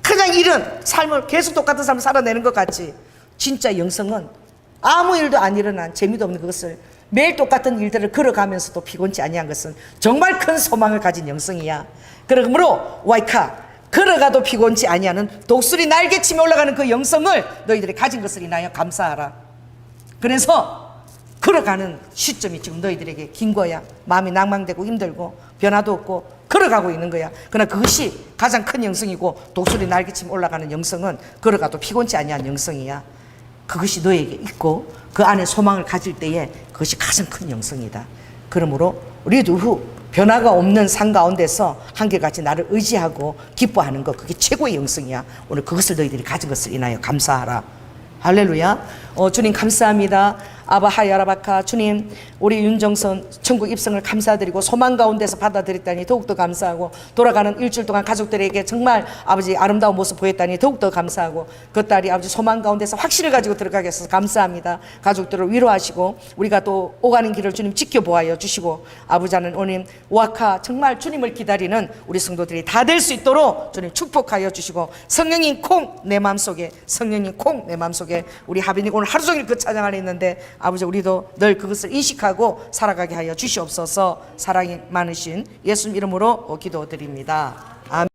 그냥 일은 삶을 계속 똑같은 삶을 살아내는 것 같지? 진짜 영성은 아무 일도 안 일어난 재미도 없는 그것을 매일 똑같은 일들을 걸어가면서도 피곤치 아니한 것은 정말 큰 소망을 가진 영성이야. 그러므로 와이카 걸어가도 피곤치 아니하는 독수리 날개치며 올라가는 그 영성을 너희들이 가진 것을 인하여 감사하라. 그래서 걸어가는 시점이 지금 너희들에게 긴 거야. 마음이 낭망되고 힘들고 변화도 없고 걸어가고 있는 거야. 그러나 그것이 가장 큰 영성이고, 독수리 날개치며 올라가는 영성은 걸어가도 피곤치 아니한 영성이야. 그것이 너에게 있고 그 안에 소망을 가질 때에 그것이 가장 큰 영성이다. 그러므로 우리도 후 변화가 없는 삶 가운데서 한결같이 나를 의지하고 기뻐하는 것, 그게 최고의 영성이야. 오늘 그것을 너희들이 가진 것을 인하여 감사하라. 할렐루야. 주님 감사합니다. 아바하야라바카 주님, 우리 윤정선 천국 입성을 감사드리고 소망 가운데서 받아들였다니 더욱더 감사하고, 돌아가는 일주일 동안 가족들에게 정말 아버지 아름다운 모습 보였다니 더욱더 감사하고, 그 딸이 아버지 소망 가운데서 확신을 가지고 들어가게 해서 감사합니다. 가족들을 위로하시고 우리가 또 오가는 길을 주님 지켜보아여 주시고, 아버지 하나님 와카 정말 주님을 기다리는 우리 성도들이 다 될 수 있도록 주님 축복하여 주시고, 성령님 콩 내 마음속에, 성령님 콩 내 마음속에, 우리 하빈이 오늘 하루 종일 그 찬양 안에 있는데 아버지 우리도 늘 그것을 인식하고 살아가게 하여 주시옵소서. 사랑이 많으신 예수님 이름으로 기도드립니다. 아멘.